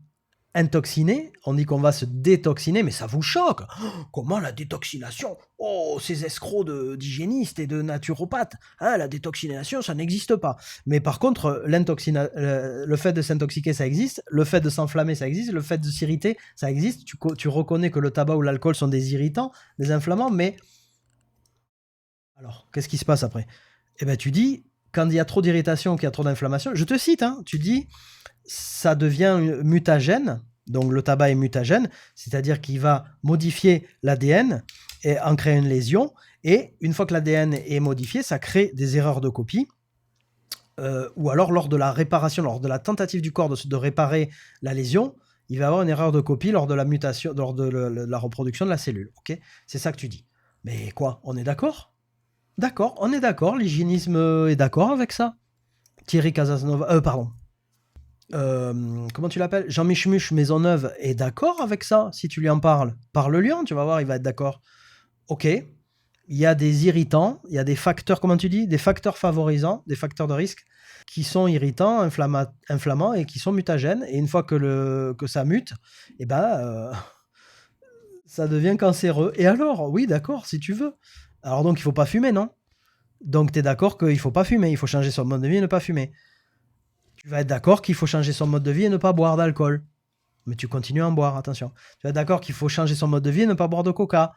intoxiné, on dit qu'on va se détoxiner, mais ça vous choque. Oh, comment la détoxination? Oh, ces escrocs d'hygiénistes et de naturopathes. Hein, la détoxination, ça n'existe pas. Mais par contre, le fait de s'intoxiquer, ça existe. Le fait de s'enflammer, ça existe. Le fait de s'irriter, ça existe. Tu reconnais que le tabac ou l'alcool sont des irritants, des inflammants, mais... Alors, qu'est-ce qui se passe après? Eh bien, tu dis, quand il y a trop d'irritation, qu'il y a trop d'inflammation, je te cite, hein, tu dis... ça devient mutagène, donc le tabac est mutagène, c'est-à-dire qu'il va modifier l'ADN et en créer une lésion, et une fois que l'ADN est modifié, ça crée des erreurs de copie, ou alors lors de la réparation, lors de la tentative du corps de réparer la lésion, il va y avoir une erreur de copie lors de la mutation, lors de la reproduction de la cellule. Okay, c'est ça que tu dis. Mais quoi, on est d'accord? D'accord, on est d'accord, l'hygiénisme est d'accord avec ça. Thierry Casanova, comment tu l'appelles? Jean Michemuche Maisonneuve est d'accord avec ça, si tu lui en parles. Parle-lui, tu vas voir, il va être d'accord. Ok, il y a des irritants, il y a des facteurs, comment tu dis? Des facteurs favorisants, des facteurs de risque, qui sont irritants, inflammants et qui sont mutagènes. Et une fois que ça mute, eh ben, ça devient cancéreux. Et alors, oui, d'accord, si tu veux. Alors donc, il ne faut pas fumer, non? Donc, tu es d'accord qu'il ne faut pas fumer, il faut changer son mode de vie et ne pas fumer. Tu vas être d'accord qu'il faut changer son mode de vie et ne pas boire d'alcool. Mais tu continues à en boire, attention. Tu vas être d'accord qu'il faut changer son mode de vie et ne pas boire de coca.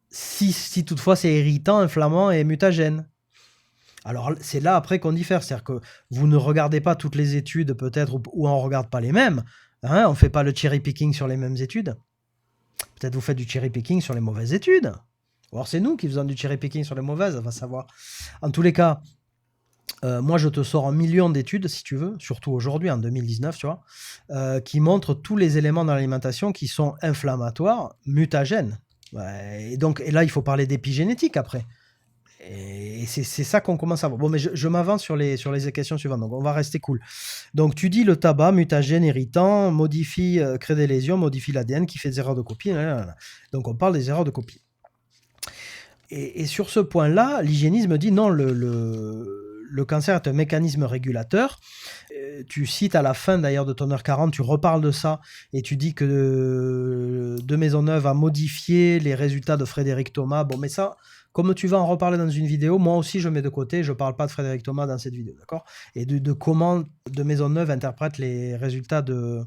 Si toutefois c'est irritant, inflammant et mutagène. Alors c'est là après qu'on diffère. C'est-à-dire que vous ne regardez pas toutes les études peut-être, ou on ne regarde pas les mêmes. Hein, on ne fait pas le cherry picking sur les mêmes études. Peut-être vous faites du cherry picking sur les mauvaises études. Ou alors c'est nous qui faisons du cherry picking sur les mauvaises, on va savoir. En tous les cas, moi, je te sors 1 million d'études, si tu veux, surtout aujourd'hui, en 2019, tu vois, qui montrent tous les éléments dans l'alimentation qui sont inflammatoires, mutagènes. Ouais, et là, il faut parler d'épigénétique après. Et c'est ça qu'on commence à voir. Bon, mais je m'avance sur les questions suivantes, donc on va rester cool. Donc, tu dis le tabac, mutagène, irritant, modifie, crée des lésions, modifie l'ADN, qui fait des erreurs de copie. Donc, on parle des erreurs de copie. Et sur ce point-là, l'hygiénisme dit non, le cancer est un mécanisme régulateur. Tu cites à la fin d'ailleurs de ton heure 40, tu reparles de ça et tu dis que De Maisonneuve a modifié les résultats de Frédéric Thomas. Bon, mais ça, comme tu vas en reparler dans une vidéo, moi aussi je mets de côté, je ne parle pas de Frédéric Thomas dans cette vidéo, d'accord? Et de comment De Maisonneuve interprète les résultats de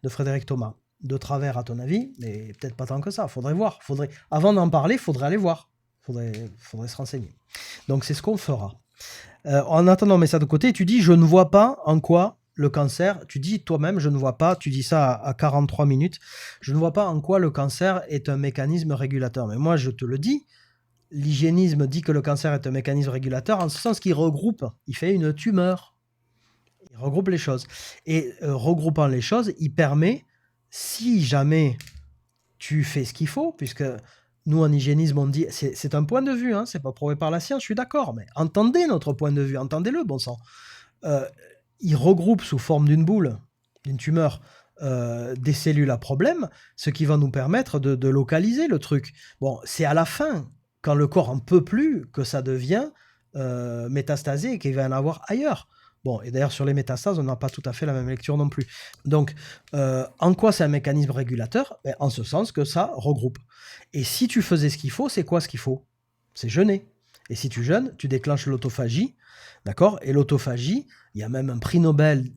Frédéric Thomas. De travers à ton avis, mais peut-être pas tant que ça, faudrait voir. Avant d'en parler, faudrait aller voir. Faudrait se renseigner. Donc c'est ce qu'on fera. En attendant, on met ça de côté, tu dis, je ne vois pas en quoi le cancer, tu dis toi-même, je ne vois pas, tu dis ça à 43 minutes, je ne vois pas en quoi le cancer est un mécanisme régulateur. Mais moi, je te le dis, l'hygiénisme dit que le cancer est un mécanisme régulateur, en ce sens qu'il regroupe, il fait une tumeur. Il regroupe les choses. Et regroupant les choses, il permet, si jamais tu fais ce qu'il faut, puisque nous, en hygiénisme, on dit, c'est un point de vue, hein, c'est pas prouvé par la science, je suis d'accord, mais entendez notre point de vue, entendez-le, bon sang. Il regroupe sous forme d'une boule, d'une tumeur, des cellules à problème, ce qui va nous permettre de localiser le truc. Bon, c'est à la fin, quand le corps en peut plus, que ça devient métastasé et qu'il va y en avoir ailleurs. Bon, et d'ailleurs, sur les métastases, on n'a pas tout à fait la même lecture non plus. Donc, en quoi c'est un mécanisme régulateur? En ce sens que ça regroupe. Et si tu faisais ce qu'il faut, c'est quoi ce qu'il faut? C'est jeûner. Et si tu jeûnes, tu déclenches l'autophagie, d'accord? Et l'autophagie, il y a même un prix Nobel.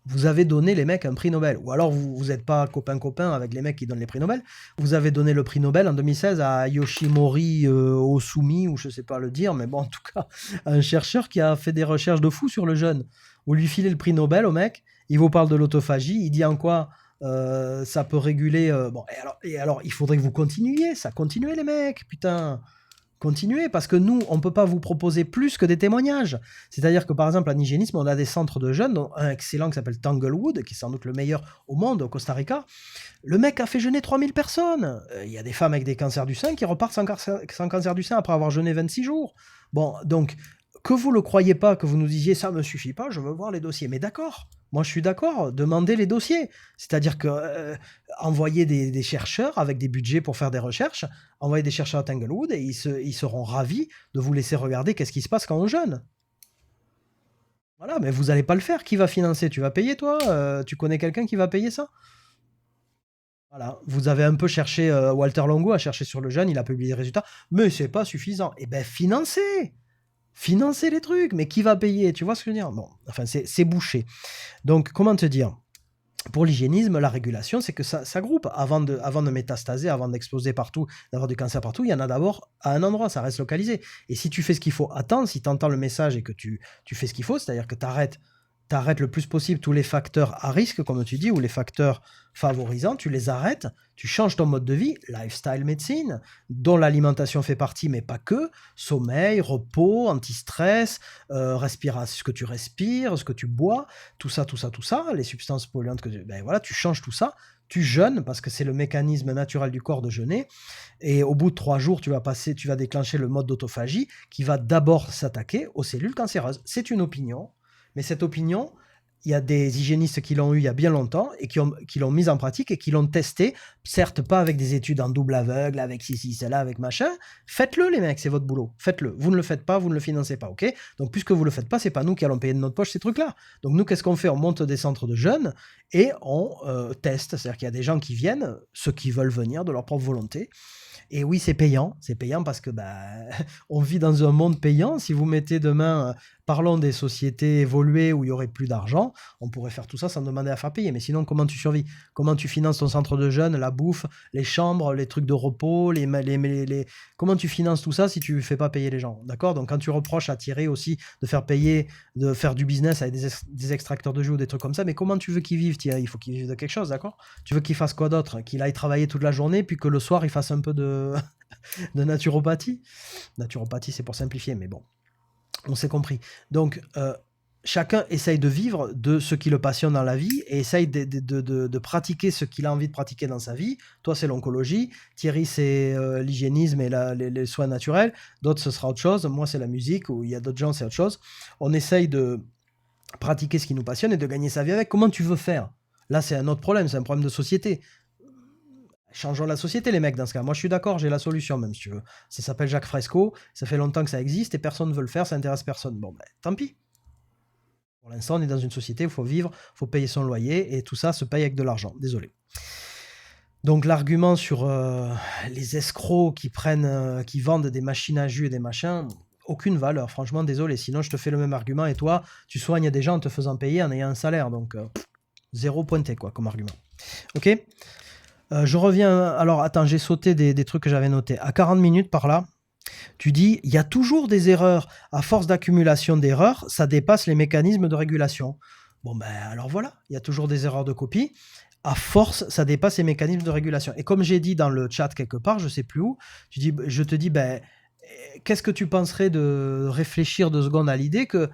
Vous avez donné les mecs un prix Nobel. Ou alors vous n'êtes pas copain-copain avec les mecs qui donnent les prix Nobel. Vous avez donné le prix Nobel en 2016 à Yoshimori Osumi, ou je ne sais pas le dire, mais bon, en tout cas, un chercheur qui a fait des recherches de fou sur le jeûne. Vous lui filez le prix Nobel au mec, il vous parle de l'autophagie, il dit en quoi ça peut réguler... bon, et alors, il faudrait que vous continuiez, ça. Continuez les mecs, putain. Continuez, parce que nous, on ne peut pas vous proposer plus que des témoignages. C'est-à-dire que, par exemple, en hygiénisme, on a des centres de jeunes, dont un excellent qui s'appelle Tanglewood, qui est sans doute le meilleur au monde, au Costa Rica. Le mec a fait jeûner 3000 personnes. Il y a des femmes avec des cancers du sein qui repartent sans cancer du sein après avoir jeûné 26 jours. Bon, donc, que vous ne le croyez pas, que vous nous disiez « ça ne me suffit pas, je veux voir les dossiers ». Mais d'accord, moi je suis d'accord, demandez les dossiers. C'est-à-dire que envoyer des chercheurs avec des budgets pour faire des recherches, envoyer des chercheurs à Tanglewood et ils seront ravis de vous laisser regarder qu'est-ce qui se passe quand on jeûne. Voilà, mais vous n'allez pas le faire. Qui va financer? Tu vas payer, toi? Tu connais quelqu'un qui va payer ça? Voilà, vous avez un peu cherché, Walter Longo a cherché sur le jeûne, il a publié des résultats, mais c'est pas suffisant. Eh ben, financez les trucs, mais qui va payer? Tu vois ce que je veux dire? Bon, enfin, c'est bouché. Donc, comment te dire? Pour l'hygiénisme, la régulation, c'est que ça groupe. Avant de métastaser, avant d'exploser partout, d'avoir du cancer partout, il y en a d'abord à un endroit, ça reste localisé. Et si tu fais ce qu'il faut, attends, si tu entends le message et que tu fais ce qu'il faut, c'est-à-dire que tu arrêtes le plus possible tous les facteurs à risque, comme tu dis, ou les facteurs favorisants, tu les arrêtes, tu changes ton mode de vie, lifestyle médecine, dont l'alimentation fait partie, mais pas que, sommeil, repos, anti-stress, respiration, ce que tu respires, ce que tu bois, tout ça, les substances polluantes ben voilà, tu changes tout ça, tu jeûnes, parce que c'est le mécanisme naturel du corps de jeûner, et au bout de 3 jours, tu vas déclencher le mode d'autophagie, qui va d'abord s'attaquer aux cellules cancéreuses. C'est une opinion, mais cette opinion, il y a des hygiénistes qui l'ont eu il y a bien longtemps et qui l'ont mise en pratique et qui l'ont testé, certes pas avec des études en double aveugle, avec ceci, cela, avec machin. Faites-le les mecs, c'est votre boulot. Faites-le. Vous ne le faites pas, vous ne le financez pas, ok? Donc puisque vous ne le faites pas, c'est pas nous qui allons payer de notre poche ces trucs-là. Donc nous, qu'est-ce qu'on fait? On monte des centres de jeunes et on teste. C'est-à-dire qu'il y a des gens qui viennent, ceux qui veulent venir de leur propre volonté. Et oui, c'est payant parce que on vit dans un monde payant. Si vous mettez demain, parlons des sociétés évoluées où il y aurait plus d'argent, on pourrait faire tout ça sans demander à faire payer. Mais sinon, comment tu survis? Comment tu finances ton centre de jeunes, la bouffe, les chambres, les trucs de repos, comment tu finances tout ça si tu fais pas payer les gens? D'accord? Donc quand tu reproches à Thierry aussi de faire payer, de faire du business avec des extracteurs de jus ou des trucs comme ça, mais comment tu veux qu'ils vivent, Thierry? Il faut qu'ils vivent de quelque chose, d'accord? Tu veux qu'il fasse quoi d'autre? Qu'il aille travailler toute la journée, puis que le soir, il fasse un peu de de naturopathie? Naturopathie, c'est pour simplifier, mais bon, on s'est compris. Donc, chacun essaye de vivre de ce qui le passionne dans la vie et essaye de pratiquer ce qu'il a envie de pratiquer dans sa vie. Toi, c'est l'oncologie. Thierry, c'est l'hygiénisme et les soins naturels. D'autres, ce sera autre chose. Moi, c'est la musique, ou il y a d'autres gens, c'est autre chose. On essaye de pratiquer ce qui nous passionne et de gagner sa vie avec. Comment tu veux faire? Là, c'est un autre problème, c'est un problème de société. changeons la société, les mecs, dans ce cas. Moi, je suis d'accord, j'ai la solution, même, si tu veux. Ça s'appelle Jacques Fresco, ça fait longtemps que ça existe et personne ne veut le faire, ça intéresse personne. Bon, ben, tant pis. Pour l'instant, on est dans une société où il faut vivre, il faut payer son loyer, et tout ça se paye avec de l'argent. Désolé. Donc, l'argument sur les escrocs qui vendent des machines à jus et des machins, aucune valeur. Franchement, désolé. Sinon, je te fais le même argument, et toi, tu soignes des gens en te faisant payer en ayant un salaire. Donc, zéro pointé, quoi, comme argument. Ok. Je reviens. Alors, attends, j'ai sauté des trucs que j'avais notés. À 40 minutes par là, tu dis il y a toujours des erreurs. À force d'accumulation d'erreurs, ça dépasse les mécanismes de régulation. Bon, ben alors voilà, il y a toujours des erreurs de copie. À force, ça dépasse les mécanismes de régulation. Et comme j'ai dit dans le chat quelque part, je sais plus où, je te dis, ben, qu'est-ce que tu penserais de réfléchir 2 secondes à l'idée que,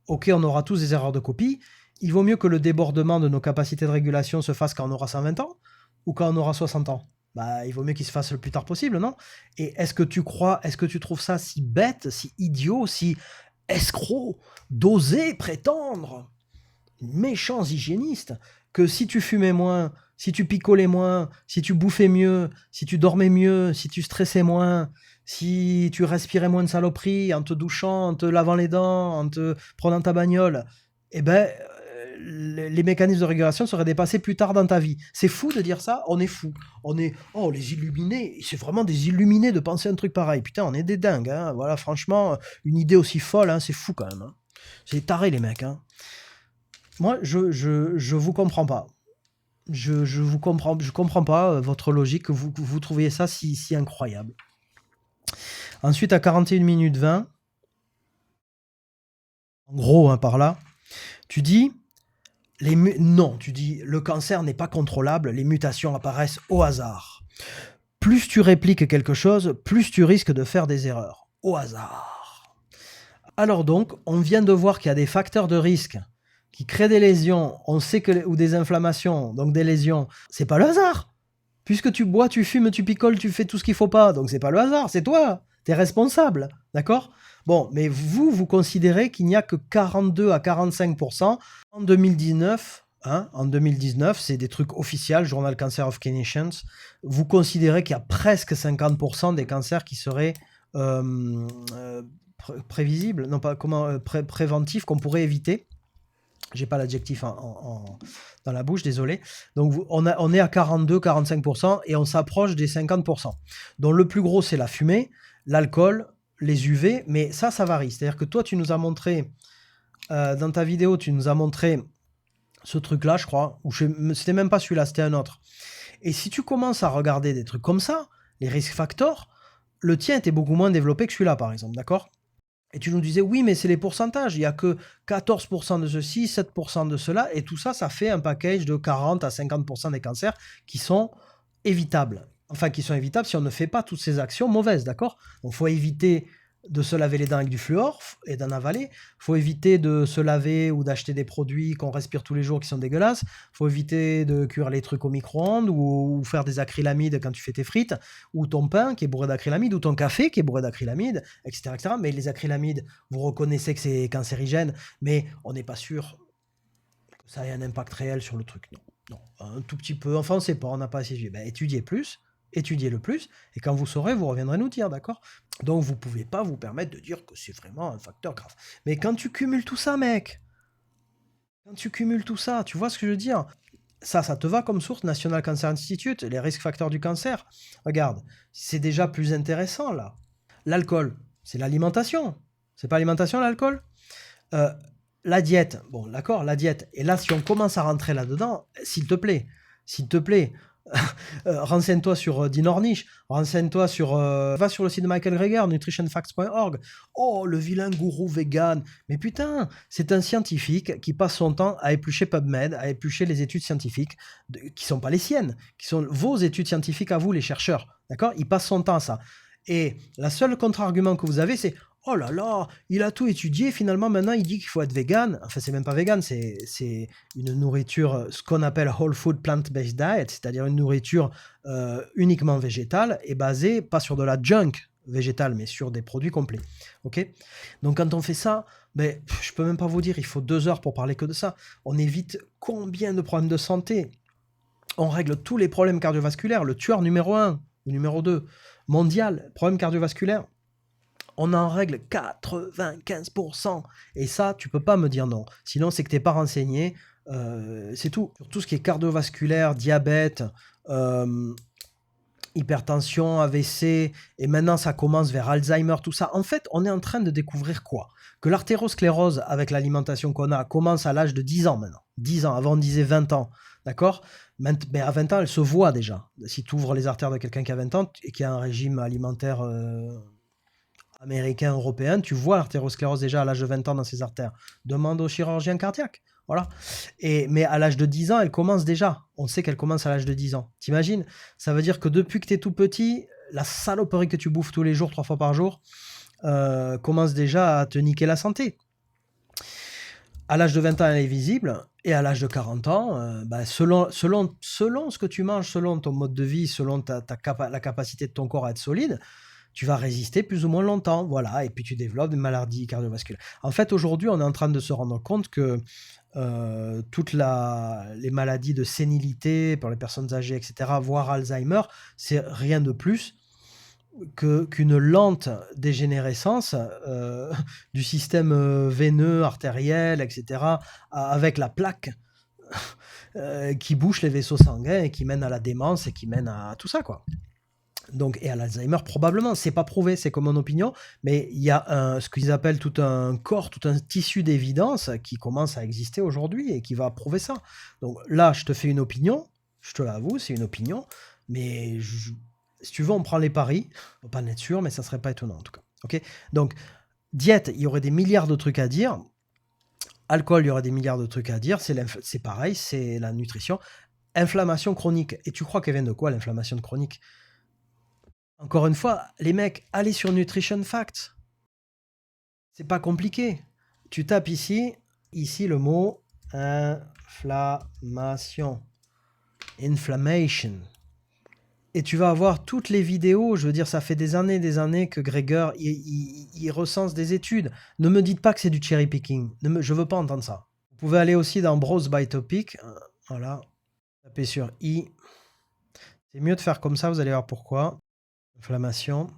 ok, on aura tous des erreurs de copie, il vaut mieux que le débordement de nos capacités de régulation se fasse quand on aura 120 ans ou quand on aura 60 ans. Bah, il vaut mieux qu'il se fasse le plus tard possible, non? Et est-ce que tu trouves ça si bête, si idiot, si escroc, d'oser prétendre, méchants hygiénistes, que si tu fumais moins, si tu picolais moins, si tu bouffais mieux, si tu dormais mieux, si tu stressais moins, si tu respirais moins de saloperies en te douchant, en te lavant les dents, en te prenant ta bagnole, eh ben, les mécanismes de régulation seraient dépassés plus tard dans ta vie. C'est fou de dire ça, on est fou. On est, oh, les illuminés, c'est vraiment des illuminés de penser un truc pareil. Putain, on est des dingues, hein. Voilà, franchement, une idée aussi folle, hein, c'est fou quand même, hein. C'est taré, les mecs, hein. Moi, je vous comprends pas. Je comprends pas votre logique, que vous trouviez ça si incroyable. Ensuite, à 41 minutes 20, en gros, hein, par là, tu dis, non, tu dis, le cancer n'est pas contrôlable, les mutations apparaissent au hasard. Plus tu répliques quelque chose, plus tu risques de faire des erreurs. Au hasard. Alors donc, on vient de voir qu'il y a des facteurs de risque qui créent des lésions, on sait que, ou des inflammations, donc des lésions. C'est pas le hasard. Puisque tu bois, tu fumes, tu picoles, tu fais tout ce qu'il faut pas. Donc c'est pas le hasard, c'est toi. T'es responsable. D'accord? Bon, mais vous considérez qu'il n'y a que 42 à 45% en 2019. Hein, en 2019, c'est des trucs officiels, Journal Cancer of Clinicians. Vous considérez qu'il y a presque 50% des cancers qui seraient prévisibles, non pas comment préventifs, qu'on pourrait éviter. J'ai pas l'adjectif dans la bouche, désolé. Donc on est à 42-45% et on s'approche des 50%. Donc le plus gros, c'est la fumée, l'alcool, les UV, mais ça varie. C'est-à-dire que toi, tu nous as montré, dans ta vidéo, tu nous as montré ce truc-là, je crois, ou c'était même pas celui-là, c'était un autre. Et si tu commences à regarder des trucs comme ça, les risk factors, le tien était beaucoup moins développé que celui-là, par exemple, d'accord? Et tu nous disais, oui, mais c'est les pourcentages. Il n'y a que 14% de ceci, 7% de cela. Et tout ça, ça fait un package de 40 à 50% des cancers qui sont évitables. Enfin, qui sont évitables si on ne fait pas toutes ces actions mauvaises, d'accord? Donc, il faut éviter de se laver les dents avec du fluor et d'en avaler. Il faut éviter de se laver ou d'acheter des produits qu'on respire tous les jours qui sont dégueulasses. Il faut éviter de cuire les trucs au micro-ondes ou faire des acrylamides quand tu fais tes frites, ou ton pain qui est bourré d'acrylamide, ou ton café qui est bourré d'acrylamide, etc., etc. Mais les acrylamides, vous reconnaissez que c'est cancérigène, mais on n'est pas sûr que ça ait un impact réel sur le truc. Non, non, un tout petit peu. Enfin, on ne sait pas, on n'a pas assez étudié. Ben, étudiez le plus, et quand vous saurez, vous reviendrez nous dire, d'accord? Donc vous pouvez pas vous permettre de dire que c'est vraiment un facteur grave. Mais quand tu cumules tout ça, mec, quand tu cumules tout ça, tu vois ce que je veux dire? Ça te va comme source, National Cancer Institute, les risques facteurs du cancer? Regarde, c'est déjà plus intéressant, là. L'alcool, c'est l'alimentation. C'est pas l'alimentation, l'alcool? La diète, bon, d'accord, la diète. Et là, si on commence à rentrer là-dedans, s'il te plaît, renseigne-toi sur Dinornish, renseigne-toi va sur le site de Michael Greger, nutritionfacts.org. Oh, le vilain gourou vegan. Mais putain, c'est un scientifique qui passe son temps à éplucher PubMed, à éplucher les études scientifiques qui sont pas les siennes, qui sont vos études scientifiques à vous, les chercheurs. D'accord? Il passe son temps à ça. Et la seule contre-argument que vous avez, c'est oh là là, il a tout étudié, finalement maintenant il dit qu'il faut être vegan. Enfin, c'est même pas vegan, c'est une nourriture, ce qu'on appelle whole food plant-based diet, c'est-à-dire une nourriture uniquement végétale et basée pas sur de la junk végétale, mais sur des produits complets. Ok? Donc quand on fait ça, ben, je peux même pas vous dire, il faut 2 heures pour parler que de ça. On évite combien de problèmes de santé? On règle tous les problèmes cardiovasculaires. Le tueur numéro 1 ou numéro 2 mondial, problème cardiovasculaire, on en règle 95%. Et ça, tu peux pas me dire non. Sinon, c'est que t'es pas renseigné. C'est tout. Sur tout ce qui est cardiovasculaire, diabète, hypertension, AVC, et maintenant ça commence vers Alzheimer, tout ça. En fait, on est en train de découvrir quoi? Que l'artérosclérose, avec l'alimentation qu'on a, commence à l'âge de 10 ans maintenant. 10 ans, avant on disait 20 ans, d'accord? Mais à 20 ans, elle se voit déjà. Si tu ouvres les artères de quelqu'un qui a 20 ans et qui a un régime alimentaire américain, européen, tu vois l'artérosclérose déjà à l'âge de 20 ans dans ses artères. Demande au chirurgien cardiaque. Voilà. Mais à l'âge de 10 ans, elle commence déjà. On sait qu'elle commence à l'âge de 10 ans. T'imagines? Ça veut dire que depuis que tu es tout petit, la saloperie que tu bouffes tous les jours, 3 fois par jour, commence déjà à te niquer la santé. À l'âge de 20 ans, elle est visible. Et à l'âge de 40 ans, selon ce que tu manges, selon ton mode de vie, selon la capacité de ton corps à être solide, tu vas résister plus ou moins longtemps. Voilà. Et puis tu développes des maladies cardiovasculaires. En fait, aujourd'hui, on est en train de se rendre compte que toutes les maladies de sénilité pour les personnes âgées, etc., voire Alzheimer, c'est rien de plus qu'une lente dégénérescence du système veineux, artériel, etc., avec la plaque qui bouche les vaisseaux sanguins et qui mène à la démence et qui mène à tout ça, quoi. Donc, et à l'Alzheimer, probablement, c'est pas prouvé, c'est comme mon opinion, mais il y a ce qu'ils appellent tout un corps, tout un tissu d'évidence qui commence à exister aujourd'hui et qui va prouver ça. Donc là, je te fais une opinion, je te l'avoue, c'est une opinion, mais si tu veux, on prend les paris, on peut pas en être sûr, mais ça serait pas étonnant en tout cas. Ok. Donc, diète, il y aurait des milliards de trucs à dire. Alcool, il y aurait des milliards de trucs à dire. C'est pareil, c'est la nutrition. Inflammation chronique. Et tu crois qu'elle vient de quoi, l'inflammation chronique? Encore une fois, les mecs, allez sur Nutrition Facts. C'est pas compliqué. Tu tapes ici le mot inflammation. Inflammation. Et tu vas avoir toutes les vidéos. Je veux dire, ça fait des années que Greger, il recense des études. Ne me dites pas que c'est du cherry picking. Je veux pas entendre ça. Vous pouvez aller aussi dans Browse by Topic. Voilà. Tapez sur I. C'est mieux de faire comme ça, vous allez voir pourquoi. Inflammation.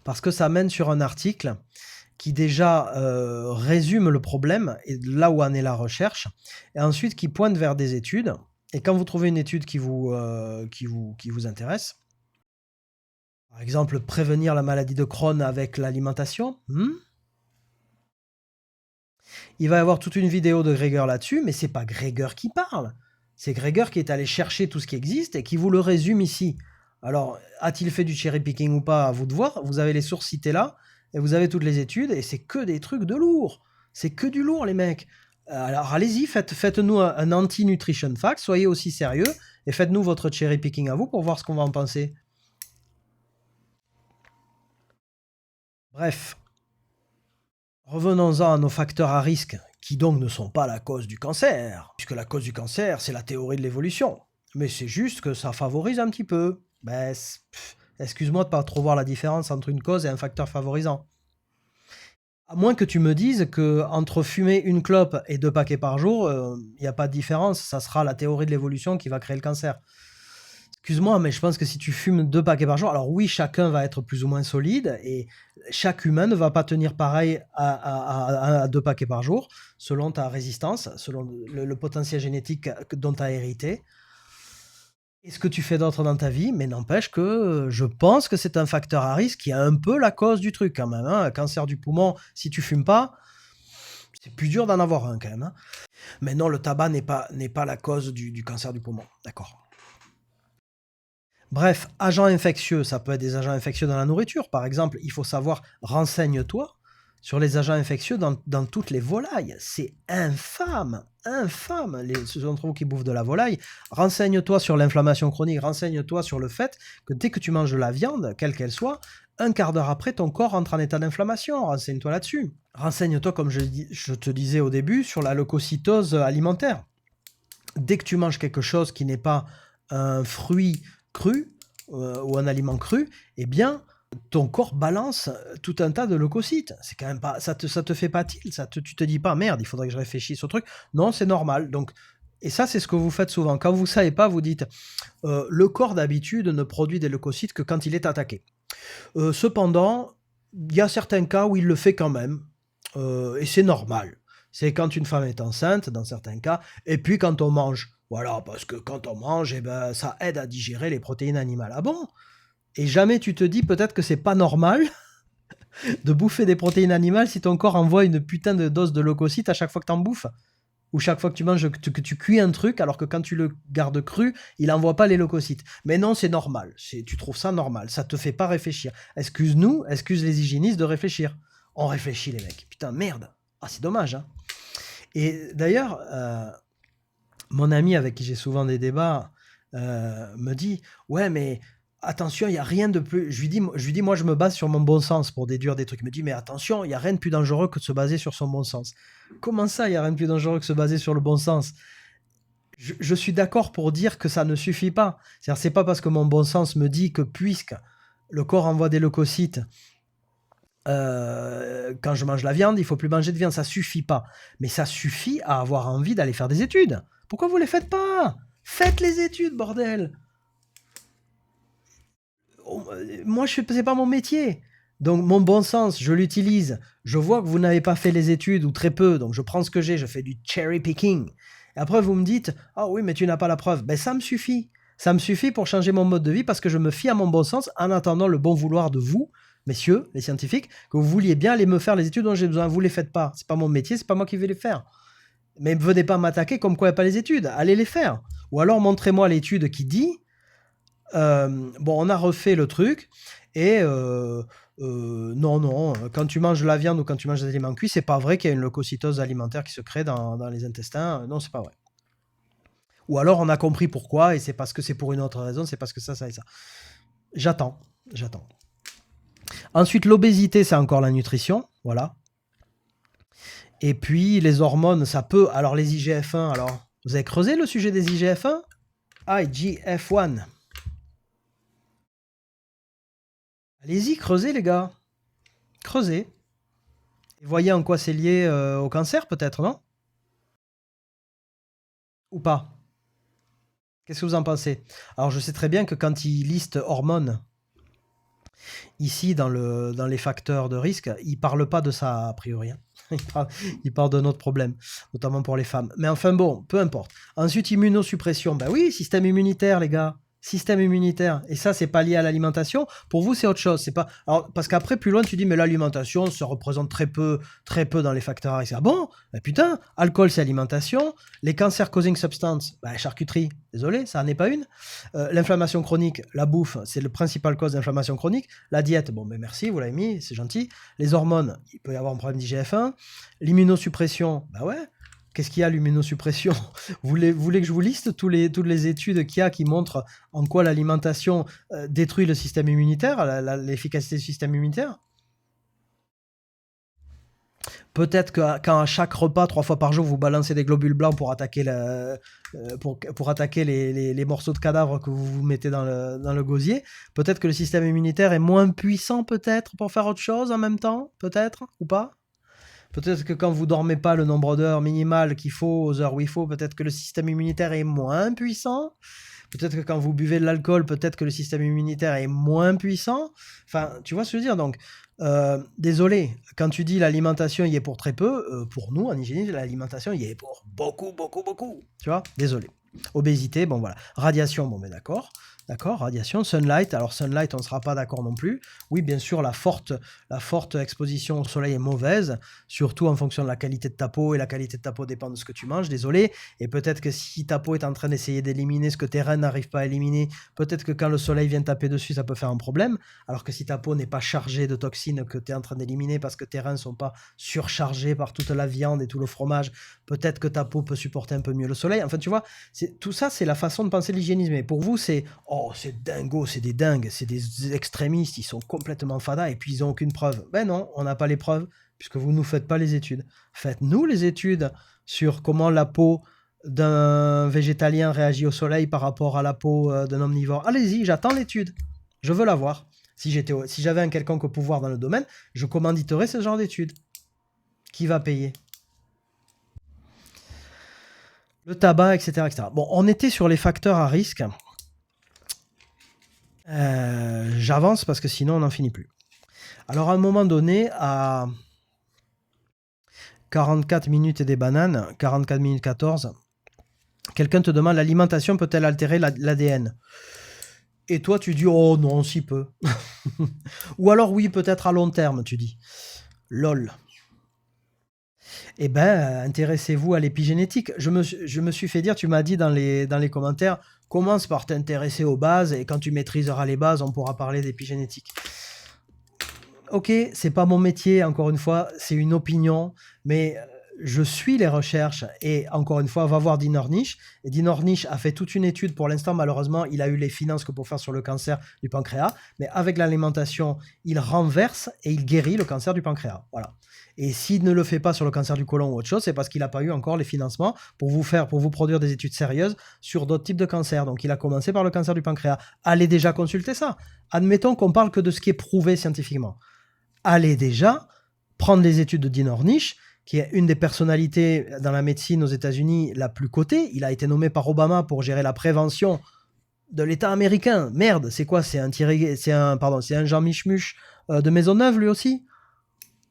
Parce que ça mène sur un article qui déjà résume le problème et là où en est la recherche, et ensuite qui pointe vers des études. Et quand vous trouvez une étude qui vous intéresse, par exemple prévenir la maladie de Crohn avec l'alimentation, il va y avoir toute une vidéo de Greger là-dessus, mais c'est pas Greger qui parle. C'est Greger qui est allé chercher tout ce qui existe et qui vous le résume ici. Alors, a-t-il fait du cherry picking ou pas? À vous de voir. Vous avez les sources citées là, et vous avez toutes les études, et c'est que des trucs de lourd. C'est que du lourd, les mecs. Alors, allez-y, faites-nous un anti-nutrition fact, soyez aussi sérieux, et faites-nous votre cherry picking à vous pour voir ce qu'on va en penser. Bref. Revenons-en à nos facteurs à risque, qui donc ne sont pas la cause du cancer, puisque la cause du cancer, c'est la théorie de l'évolution. Mais c'est juste que ça favorise un petit peu. Excuse-moi de pas trop voir la différence entre une cause et un facteur favorisant. À moins que tu me dises que entre fumer une clope et 2 paquets par jour, il n'y a pas de différence, ça sera la théorie de l'évolution qui va créer le cancer. Excuse-moi, mais je pense que si tu fumes 2 paquets par jour, alors oui, chacun va être plus ou moins solide, et chaque humain ne va pas tenir pareil à 2 paquets par jour, selon ta résistance, selon le potentiel génétique dont tu as hérité. Et ce que tu fais d'autre dans ta vie, mais n'empêche que je pense que c'est un facteur à risque qui est un peu la cause du truc quand même. Hein. Cancer du poumon, si tu fumes pas, c'est plus dur d'en avoir un quand même. Hein. Mais non, le tabac n'est pas la cause du cancer du poumon. D'accord. Bref, agents infectieux, ça peut être des agents infectieux dans la nourriture. Par exemple, il faut savoir, renseigne-toi sur les agents infectieux dans toutes les volailles. C'est infâme, infâme, ceux d'entre vous qui bouffent de la volaille. Renseigne-toi sur l'inflammation chronique, renseigne-toi sur le fait que dès que tu manges de la viande, quelle qu'elle soit, un quart d'heure après, ton corps entre en état d'inflammation. Renseigne-toi là-dessus. Renseigne-toi, comme je te disais au début, sur la leucocytose alimentaire. Dès que tu manges quelque chose qui n'est pas un fruit cru ou un aliment cru, eh bien, ton corps balance tout un tas de leucocytes. C'est quand même pas, ça te fait pas tilt, tu te dis pas merde, il faudrait que je réfléchisse au truc. Non, c'est normal. Donc, Et ça, c'est ce que vous faites souvent. Quand vous ne savez pas, vous dites le corps d'habitude ne produit des leucocytes que quand il est attaqué. Cependant, il y a certains cas où il le fait quand même. Et c'est normal. C'est quand une femme est enceinte, dans certains cas, et puis quand on mange. Voilà, parce que quand on mange, eh ben, ça aide à digérer les protéines animales. Ah bon? Et jamais tu te dis peut-être que c'est pas normal de bouffer des protéines animales si ton corps envoie une putain de dose de leucocytes à chaque fois que tu en bouffes. Ou chaque fois que tu manges, que tu cuis un truc, alors que quand tu le gardes cru, il envoie pas les leucocytes. Mais non, c'est normal. Tu trouves ça normal. Ça te fait pas réfléchir. Excuse-nous, excuse les hygiénistes de réfléchir. On réfléchit, les mecs. Putain, merde. Ah, c'est dommage, hein. Et d'ailleurs, mon ami avec qui j'ai souvent des débats me dit ouais, mais attention, il n'y a rien de plus. Je lui dis, moi, je me base sur mon bon sens pour déduire des trucs. Il me dit, mais attention, il n'y a rien de plus dangereux que de se baser sur son bon sens. Comment ça, il n'y a rien de plus dangereux que de se baser sur le bon sens? Je suis d'accord pour dire que ça ne suffit pas. C'est-à-dire, c'est pas parce que mon bon sens me dit que puisque le corps envoie des leucocytes quand je mange la viande, il faut plus manger de viande. Ça suffit pas. Mais ça suffit à avoir envie d'aller faire des études. Pourquoi vous les faites pas? Faites les études, bordel. Moi, c'est pas mon métier. Donc, mon bon sens, je l'utilise. Je vois que vous n'avez pas fait les études ou très peu, donc je prends ce que j'ai, je fais du cherry picking. Et après, vous me dites, ah oui, mais tu n'as pas la preuve. Ben, ça me suffit. Ça me suffit pour changer mon mode de vie parce que je me fie à mon bon sens en attendant le bon vouloir de vous, messieurs, les scientifiques, que vous vouliez bien aller me faire les études dont j'ai besoin. Vous les faites pas. C'est pas mon métier, c'est pas moi qui vais les faire. Mais venez pas m'attaquer comme quoi il n'y a pas les études. Allez les faire. Ou alors montrez-moi l'étude qui dit bon, on a refait le truc et non, quand tu manges la viande ou quand tu manges des aliments cuits, c'est pas vrai qu'il y a une leucocytose alimentaire qui se crée dans les intestins. Non, c'est pas vrai. Ou alors on a compris pourquoi et c'est parce que c'est pour une autre raison, c'est parce que ça et ça. J'attends. Ensuite, l'obésité, c'est encore la nutrition, voilà. Et puis les hormones, ça peut. Alors les IGF-1, alors vous avez creusé le sujet des IGF-1? IGF-1. Allez-y, creusez les gars. Creusez. Et voyez en quoi c'est lié au cancer peut-être, non? Ou pas? Qu'est-ce que vous en pensez? Alors je sais très bien que quand il liste hormones, ici dans les facteurs de risque, il parle pas de ça a priori, hein. Il parle d'un autre problème, notamment pour les femmes. Mais enfin bon, peu importe. Ensuite, immunosuppression. Ben oui, système immunitaire, les gars. Système immunitaire. Et ça, c'est pas lié à l'alimentation. Pour vous, c'est autre chose. C'est pas. Alors, parce qu'après, plus loin, tu dis, mais l'alimentation, ça représente très peu dans les facteurs à risque. Ah bon? Ben putain, alcool, c'est alimentation. Les cancers causing substances, ben, charcuterie. Désolé, ça n'en est pas une. L'inflammation chronique, la bouffe, c'est le principal cause d'inflammation chronique. La diète, bon, ben merci, vous l'avez mis, c'est gentil. Les hormones, il peut y avoir un problème d'IGF-1. L'immunosuppression, bah ouais. Qu'est-ce qu'il y a l'immunosuppression? Vous voulez que je vous liste toutes les études qu'il y a qui montrent en quoi l'alimentation détruit le système immunitaire, l'efficacité du système immunitaire? Peut-être que quand à chaque repas, 3 fois par jour, vous balancez des globules blancs pour attaquer, pour attaquer les morceaux de cadavres que vous mettez dans le gosier, peut-être que le système immunitaire est moins puissant peut-être pour faire autre chose en même temps, peut-être, ou pas? Peut-être que quand vous dormez pas le nombre d'heures minimales qu'il faut, aux heures où il faut, peut-être que le système immunitaire est moins puissant. Peut-être que quand vous buvez de l'alcool, peut-être que le système immunitaire est moins puissant. Enfin, tu vois ce que je veux dire? Donc, désolé, quand tu dis l'alimentation y est pour très peu, pour nous, en hygiénisme, l'alimentation y est pour beaucoup, beaucoup, beaucoup. Tu vois? Désolé. Obésité, bon voilà. Radiation, bon mais d'accord. D'accord, radiation. Sunlight, alors sunlight, on ne sera pas d'accord non plus. Oui, bien sûr, la forte exposition au soleil est mauvaise, surtout en fonction de la qualité de ta peau, et la qualité de ta peau dépend de ce que tu manges, désolé. Et peut-être que si ta peau est en train d'essayer d'éliminer ce que tes reins n'arrivent pas à éliminer, peut-être que quand le soleil vient taper dessus, ça peut faire un problème. Alors que si ta peau n'est pas chargée de toxines que tu es en train d'éliminer parce que tes reins ne sont pas surchargés par toute la viande et tout le fromage, peut-être que ta peau peut supporter un peu mieux le soleil. Enfin, tu vois, tout ça, c'est la façon de penser l'hygiénisme. Et pour vous, c'est « Oh, c'est dingo, c'est des dingues, c'est des extrémistes, ils sont complètement fadas et puis ils n'ont aucune preuve. » Ben non, on n'a pas les preuves, puisque vous ne nous faites pas les études. Faites-nous les études sur comment la peau d'un végétalien réagit au soleil par rapport à la peau d'un omnivore. Allez-y, j'attends l'étude. Je veux la voir. Si j'avais un quelconque pouvoir dans le domaine, je commanditerais ce genre d'études. Qui va payer? Le tabac, etc., etc. Bon, on était sur les facteurs à risque. J'avance parce que sinon on n'en finit plus. Alors à un moment donné, à 44 minutes et des bananes, 44 minutes 14, quelqu'un te demande l'alimentation peut-elle altérer l'ADN? Et toi tu dis oh non, si peu. Ou alors oui, peut-être à long terme, tu dis. Lol. Eh ben, intéressez-vous à l'épigénétique. Je me suis fait dire, tu m'as dit dans les commentaires, commence par t'intéresser aux bases et quand tu maîtriseras les bases, on pourra parler d'épigénétique. Ok, c'est pas mon métier, encore une fois, c'est une opinion, mais je suis les recherches et encore une fois, va voir Dinornish. Et Dinornish a fait toute une étude. Pour l'instant, malheureusement, il a eu les finances que pour faire sur le cancer du pancréas, mais avec l'alimentation, il renverse et il guérit le cancer du pancréas. Voilà. Et s'il ne le fait pas sur le cancer du côlon ou autre chose, c'est parce qu'il n'a pas eu encore les financements pour vous produire des études sérieuses sur d'autres types de cancers. Donc il a commencé par le cancer du pancréas. Allez déjà consulter ça. Admettons qu'on parle que de ce qui est prouvé scientifiquement. Allez déjà prendre les études de Dinornish, qui est une des personnalités dans la médecine aux États-Unis la plus cotée. Il a été nommé par Obama pour gérer la prévention de l'État américain. Merde, c'est quoi? C'est un Jean Michmuche de Maisonneuve, lui aussi.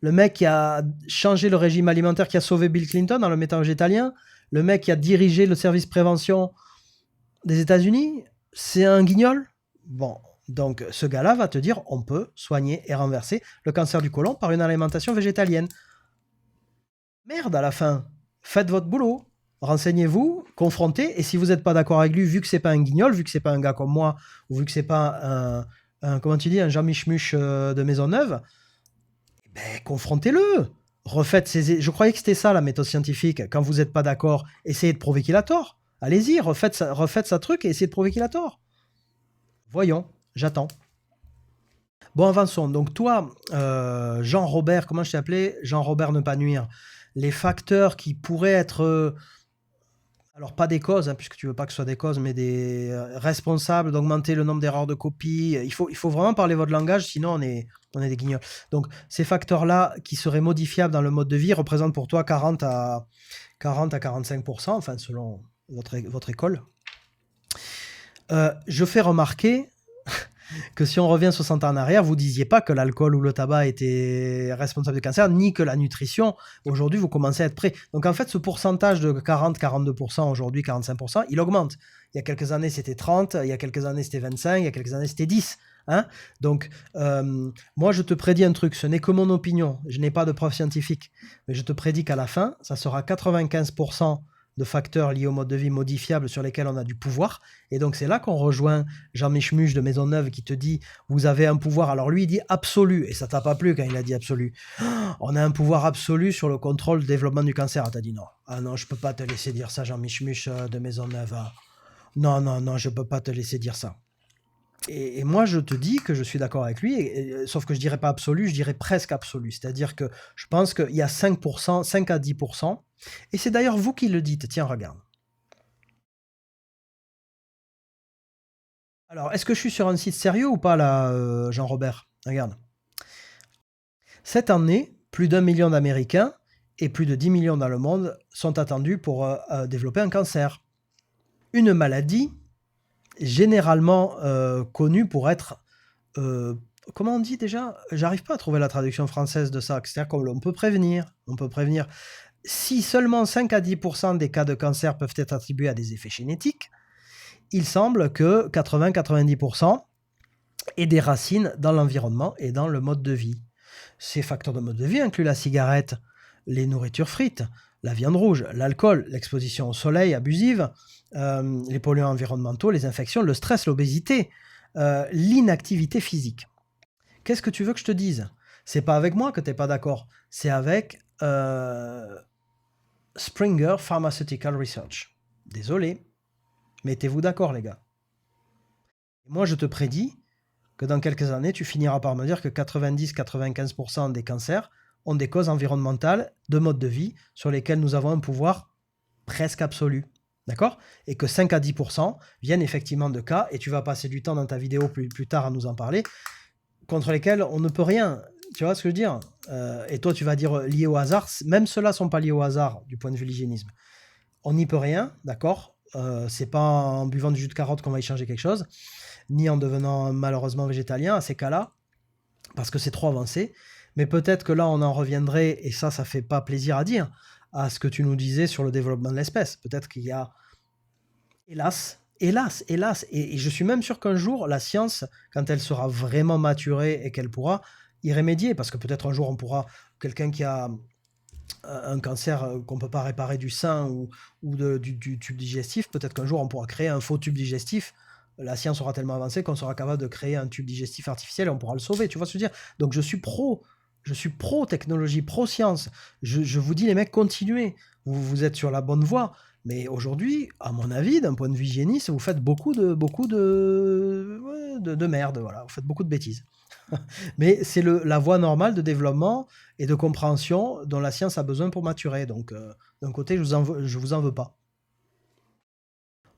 Le mec qui a changé le régime alimentaire, qui a sauvé Bill Clinton en le mettant végétalien. Le mec qui a dirigé le service prévention des États-Unis. C'est un guignol. Bon, donc ce gars-là va te dire on peut soigner et renverser le cancer du côlon par une alimentation végétalienne. Merde, à la fin, faites votre boulot. Renseignez-vous, confrontez, et si vous n'êtes pas d'accord avec lui, vu que c'est pas un guignol, vu que c'est pas un gars comme moi, ou vu que c'est pas comment tu dis, un Jean Michmuche de Maisonneuve, ben, confrontez-le. Je croyais que c'était ça la méthode scientifique. Quand vous n'êtes pas d'accord, essayez de prouver qu'il a tort. Allez-y, refaites sa truc et essayez de prouver qu'il a tort. Voyons, j'attends. Bon, avançons. Donc toi, Jean-Robert, comment je t'ai appelé? Jean-Robert ne pas nuire. Les facteurs qui pourraient être, alors pas des causes, hein, puisque tu veux pas que ce soit des causes, mais des responsables d'augmenter le nombre d'erreurs de copie. Il faut vraiment parler votre langage, sinon on est des guignols. Donc ces facteurs-là qui seraient modifiables dans le mode de vie représentent pour toi 40 à 45%, enfin selon votre école. Je fais remarquer que si on revient 60 ans en arrière, vous disiez pas que l'alcool ou le tabac était responsable du cancer, ni que la nutrition. Aujourd'hui, vous commencez à être prêt. Donc en fait, ce pourcentage de 40-42%, aujourd'hui 45%, il augmente. Il y a quelques années, c'était 30, il y a quelques années, c'était 25, il y a quelques années, c'était 10. Hein? Donc, moi, je te prédis un truc, ce n'est que mon opinion, je n'ai pas de preuve scientifique, mais je te prédis qu'à la fin, ça sera 95% de facteurs liés au mode de vie modifiables sur lesquels on a du pouvoir. Et donc, c'est là qu'on rejoint Jean Michmuche de Maisonneuve qui te dit, vous avez un pouvoir. Alors lui, il dit absolu, et ça t'a pas plu quand il a dit absolu. On a un pouvoir absolu sur le contrôle du développement du cancer. T'as dit non. Ah non, je peux pas te laisser dire ça, Jean Michmuche de Maisonneuve. Non, je peux pas te laisser dire ça. Et moi, je te dis que je suis d'accord avec lui, sauf que je dirais pas absolu, je dirais presque absolu. C'est-à-dire que je pense qu'il y a 5%, 5 à 10%, et c'est d'ailleurs vous qui le dites. Tiens, regarde. Alors, est-ce que je suis sur un site sérieux ou pas, là, Jean-Robert? Regarde. Cette année, plus d'1 million d'Américains et plus de 10 millions dans le monde sont attendus pour développer un cancer. Une maladie généralement connue pour être... comment on dit déjà? J'arrive pas à trouver la traduction française de ça. C'est-à-dire qu'on peut prévenir. On peut prévenir. Si seulement 5 à 10% des cas de cancer peuvent être attribués à des effets génétiques, il semble que 80-90% aient des racines dans l'environnement et dans le mode de vie. Ces facteurs de mode de vie incluent la cigarette, les nourritures frites, la viande rouge, l'alcool, l'exposition au soleil abusive, les polluants environnementaux, les infections, le stress, l'obésité, l'inactivité physique. Qu'est-ce que tu veux que je te dise? C'est pas avec moi que t'es pas d'accord, c'est avec Springer Pharmaceutical Research. Désolé, mettez-vous d'accord les gars. Moi je te prédis que dans quelques années, tu finiras par me dire que 90-95% des cancers ont des causes environnementales de mode de vie sur lesquelles nous avons un pouvoir presque absolu. D'accord? Et que 5 à 10% viennent effectivement de cas, et tu vas passer du temps dans ta vidéo plus tard à nous en parler, contre lesquels on ne peut rien. Tu vois ce que je veux dire? Et toi, tu vas dire lié au hasard. Même ceux-là ne sont pas liés au hasard du point de vue de l'hygiénisme. on n'y peut rien, d'accord? C'est pas en buvant du jus de carotte qu'on va y changer quelque chose, ni en devenant malheureusement végétalien à ces cas-là, parce que c'est trop avancé. Mais peut-être que là, on en reviendrait, et ça fait pas plaisir à dire, à ce que tu nous disais sur le développement de l'espèce. Peut-être qu'il y a, hélas, et je suis même sûr qu'un jour, la science, quand elle sera vraiment maturée et qu'elle pourra y remédier, parce que peut-être un jour, on pourra, quelqu'un qui a un cancer qu'on ne peut pas réparer du sein ou du tube digestif, peut-être qu'un jour on pourra créer un faux tube digestif. La science aura tellement avancé qu'on sera capable de créer un tube digestif artificiel et on pourra le sauver, tu vois ce que je veux dire? Donc je suis pro technologie, pro science. Je vous dis les mecs, continuez. Vous êtes sur la bonne voie. Mais aujourd'hui, à mon avis, d'un point de vue hygiéniste, vous faites de merde, voilà. Vous faites beaucoup de bêtises. Mais c'est la voie normale de développement et de compréhension dont la science a besoin pour maturer. Donc, d'un côté, je vous en veux pas.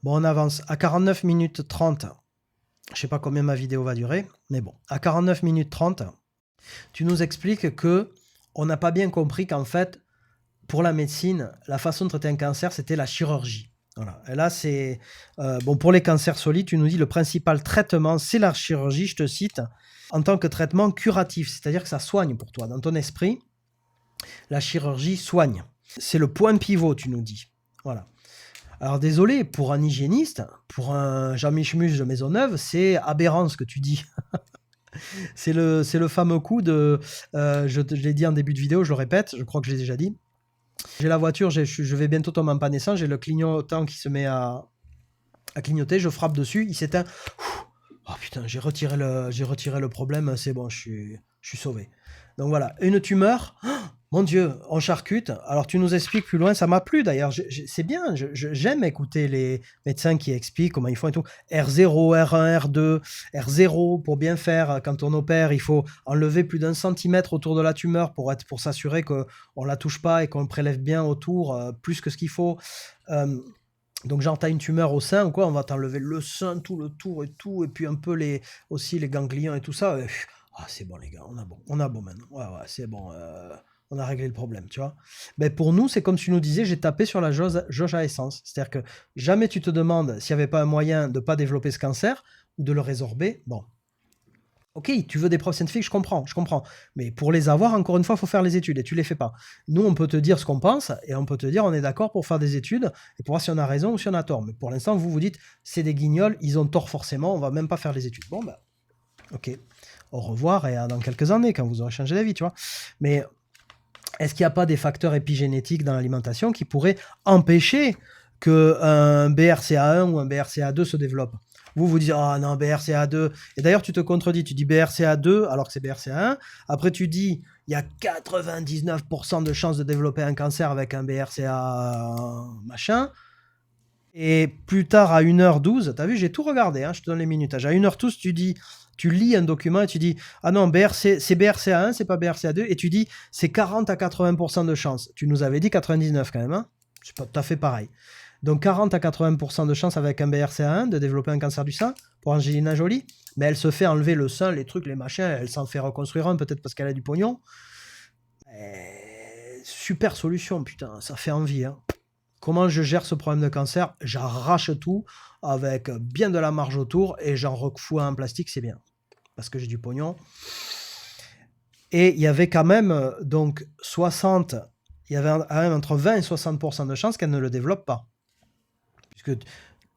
Bon, on avance. À 49 minutes 30, je sais pas combien ma vidéo va durer, mais bon, à 49 minutes 30, tu nous expliques que on n'a pas bien compris qu'en fait, pour la médecine, la façon de traiter un cancer, c'était la chirurgie. Voilà. Et là, c'est bon pour les cancers solides. Tu nous dis le principal traitement, c'est la chirurgie. Je te cite en tant que traitement curatif, c'est-à-dire que ça soigne pour toi. Dans ton esprit, la chirurgie soigne. C'est le point pivot, tu nous dis. Voilà. Alors désolé, pour un hygiéniste, pour un Jean-Michel de Maisonneuve, c'est aberrant ce que tu dis. C'est le fameux coup de, je l'ai dit en début de vidéo, je le répète, je crois que je l'ai déjà dit. J'ai la voiture, je vais bientôt tomber en panne essence, j'ai le clignotant qui se met à clignoter, je frappe dessus, il s'éteint. Oh putain, j'ai retiré le problème, c'est bon, je suis sauvé. Donc voilà, une tumeur, oh, mon Dieu, on charcute. Alors tu nous expliques plus loin, ça m'a plu d'ailleurs, c'est bien, j'aime écouter les médecins qui expliquent comment ils font et tout. R0, R1, R2, R0 pour bien faire, quand on opère, il faut enlever plus d'1 centimètre autour de la tumeur pour s'assurer qu'on ne la touche pas et qu'on prélève bien autour, plus que ce qu'il faut. Donc genre t'as une tumeur au sein ou quoi, on va t'enlever le sein, tout le tour et tout, et puis un peu aussi les ganglions et tout ça. Ah c'est bon les gars, on a bon maintenant. Ouais c'est bon, on a réglé le problème, tu vois. Mais pour nous, c'est comme tu nous disais, j'ai tapé sur la jauge à essence. C'est-à-dire que jamais tu te demandes s'il n'y avait pas un moyen de ne pas développer ce cancer ou de le résorber. Bon. Ok, tu veux des preuves scientifiques, je comprends. Mais pour les avoir, encore une fois, il faut faire les études et tu les fais pas. Nous, on peut te dire ce qu'on pense et on peut te dire on est d'accord pour faire des études et pour voir si on a raison ou si on a tort. Mais pour l'instant, vous dites c'est des guignols, ils ont tort forcément, on va même pas faire les études. Bon, bah, ok. Au revoir et dans quelques années quand vous aurez changé d'avis, tu vois. Mais est-ce qu'il n'y a pas des facteurs épigénétiques dans l'alimentation qui pourraient empêcher qu'un BRCA1 ou un BRCA2 se développe? Vous dites, ah non, BRCA2. Et d'ailleurs, tu te contredis. Tu dis BRCA2 alors que c'est BRCA1. Après, tu dis, il y a 99% de chances de développer un cancer avec un BRCA machin. Et plus tard, à 1h12, tu as vu, j'ai tout regardé, hein, je te donne les minutages. À 1h12, tu lis un document et tu dis, ah non, c'est BRCA1, c'est pas BRCA2. Et tu dis, c'est 40 à 80% de chances. Tu nous avais dit 99 quand même, hein. C'est pas tout à fait pareil. Donc 40 à 80% de chances avec un BRCA1 de développer un cancer du sein pour Angelina Jolie. Mais elle se fait enlever le sein, les trucs, les machins, elle s'en fait reconstruire un, peut-être parce qu'elle a du pognon. Super solution, putain, ça fait envie. Hein. Comment je gère ce problème de cancer? J'arrache tout avec bien de la marge autour et j'en refous un en plastique, c'est bien. Parce que j'ai du pognon. Et il y avait quand même donc 60, il y avait entre 20 et 60% de chances qu'elle ne le développe pas. Puisque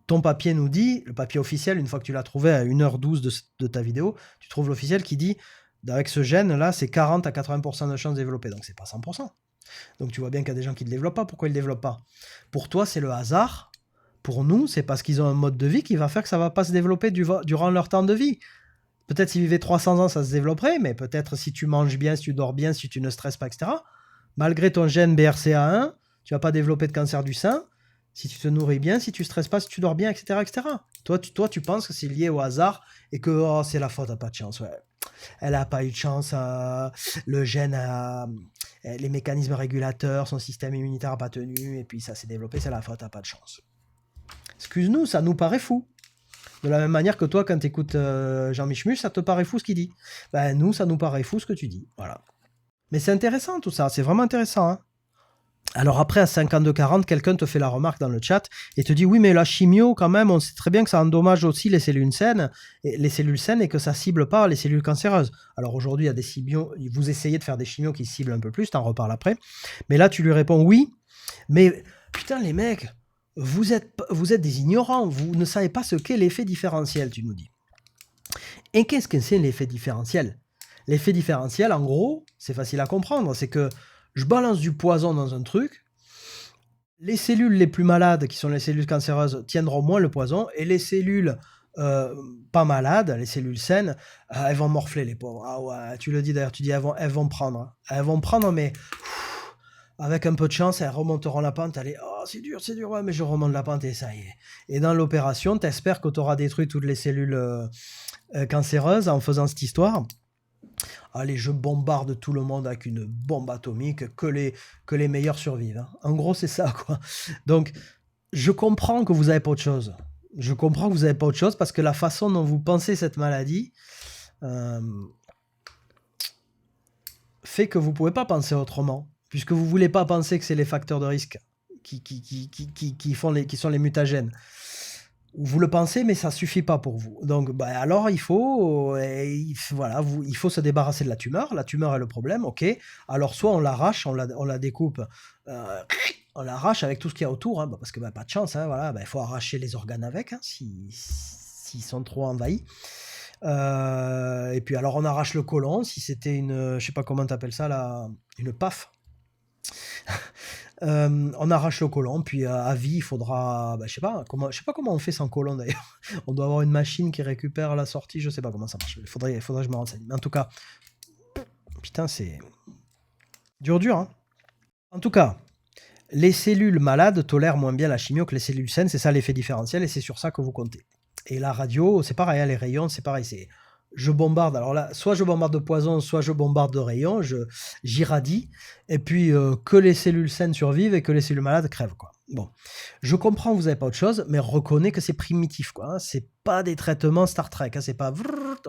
ton papier nous dit, le papier officiel, une fois que tu l'as trouvé à 1h12 de ta vidéo, tu trouves l'officiel qui dit, avec ce gène-là, c'est 40 à 80% de chances de développer. Donc, c'est pas 100%. Donc, tu vois bien qu'il y a des gens qui ne le développent pas. Pourquoi ils ne le développent pas? Pour toi, c'est le hasard. Pour nous, c'est parce qu'ils ont un mode de vie qui va faire que ça ne va pas se développer durant leur temps de vie. Peut-être s'ils vivaient 300 ans, ça se développerait, mais peut-être si tu manges bien, si tu dors bien, si tu ne stresses pas, etc., malgré ton gène BRCA1, tu ne vas pas développer de cancer du sein. Si tu te nourris bien, si tu ne stresses pas, si tu dors bien, etc. etc. Toi, tu penses que c'est lié au hasard et que oh, c'est la faute, elle n'a pas de chance. Ouais. Elle n'a pas eu de chance, le gène, les mécanismes régulateurs, son système immunitaire n'a pas tenu, et puis ça s'est développé, c'est la faute, elle n'a pas de chance. Excuse-nous, ça nous paraît fou. De la même manière que toi, quand tu écoutes Jean-Michel, ça te paraît fou ce qu'il dit. Ben, nous, ça nous paraît fou ce que tu dis. Voilà. Mais c'est intéressant tout ça, c'est vraiment intéressant. Hein. Alors après, à 52-40, quelqu'un te fait la remarque dans le chat et te dit oui, mais la chimio, quand même, on sait très bien que ça endommage aussi les cellules saines et que ça cible pas les cellules cancéreuses. Alors aujourd'hui, il y a des chimios, vous essayez de faire des chimios qui ciblent un peu plus, t'en reparles après. Mais là, tu lui réponds oui, mais putain, les mecs, vous êtes des ignorants, vous ne savez pas ce qu'est l'effet différentiel, tu nous dis. Et qu'est-ce que c'est l'effet différentiel? L'effet différentiel, en gros, c'est facile à comprendre, c'est que je balance du poison dans un truc, les cellules les plus malades, qui sont les cellules cancéreuses, tiendront moins le poison, et les cellules pas malades, les cellules saines, elles vont morfler, les pauvres. Ah ouais, tu le dis d'ailleurs, tu dis elles vont prendre. Elles vont prendre, mais avec un peu de chance, elles remonteront la pente. Allez, oh, c'est dur, ouais, mais je remonte la pente et ça y est. Et dans l'opération, tu espères que tu auras détruit toutes les cellules cancéreuses en faisant cette histoire. Allez, je bombarde tout le monde avec une bombe atomique, que les meilleurs survivent. Hein. En gros, c'est ça, quoi. Donc, je comprends que vous n'avez pas autre chose. Je comprends que vous n'avez pas autre chose parce que la façon dont vous pensez cette maladie fait que vous ne pouvez pas penser autrement, puisque vous ne voulez pas penser que c'est les facteurs de risque qui sont les mutagènes. Vous le pensez, mais ça suffit pas pour vous. Donc, alors il faut se débarrasser de la tumeur. La tumeur est le problème, ok. Alors soit on l'arrache, on la découpe, on l'arrache avec tout ce qu'il y a autour, hein, parce que pas de chance, hein, voilà. Il faut arracher les organes avec, hein, s'ils sont trop envahis. Et puis alors on arrache le côlon, si c'était une, je sais pas comment t'appelles ça là, une PAF. On arrache le côlon, puis à vie, il faudra, je sais pas comment on fait sans côlon d'ailleurs. On doit avoir une machine qui récupère la sortie, je sais pas comment ça marche. Il faudrait que je me renseigne. Mais en tout cas, putain, c'est dur, hein. En tout cas, les cellules malades tolèrent moins bien la chimio que les cellules saines, c'est ça l'effet différentiel, et c'est sur ça que vous comptez. Et la radio, c'est pareil, hein, les rayons, c'est pareil, je bombarde, alors là, soit je bombarde de poison, soit je bombarde de rayons, j'irradie, et puis que les cellules saines survivent et que les cellules malades crèvent, quoi. Bon, je comprends que vous n'avez pas autre chose, mais reconnais que c'est primitif, quoi. Hein. C'est pas des traitements Star Trek, hein, c'est pas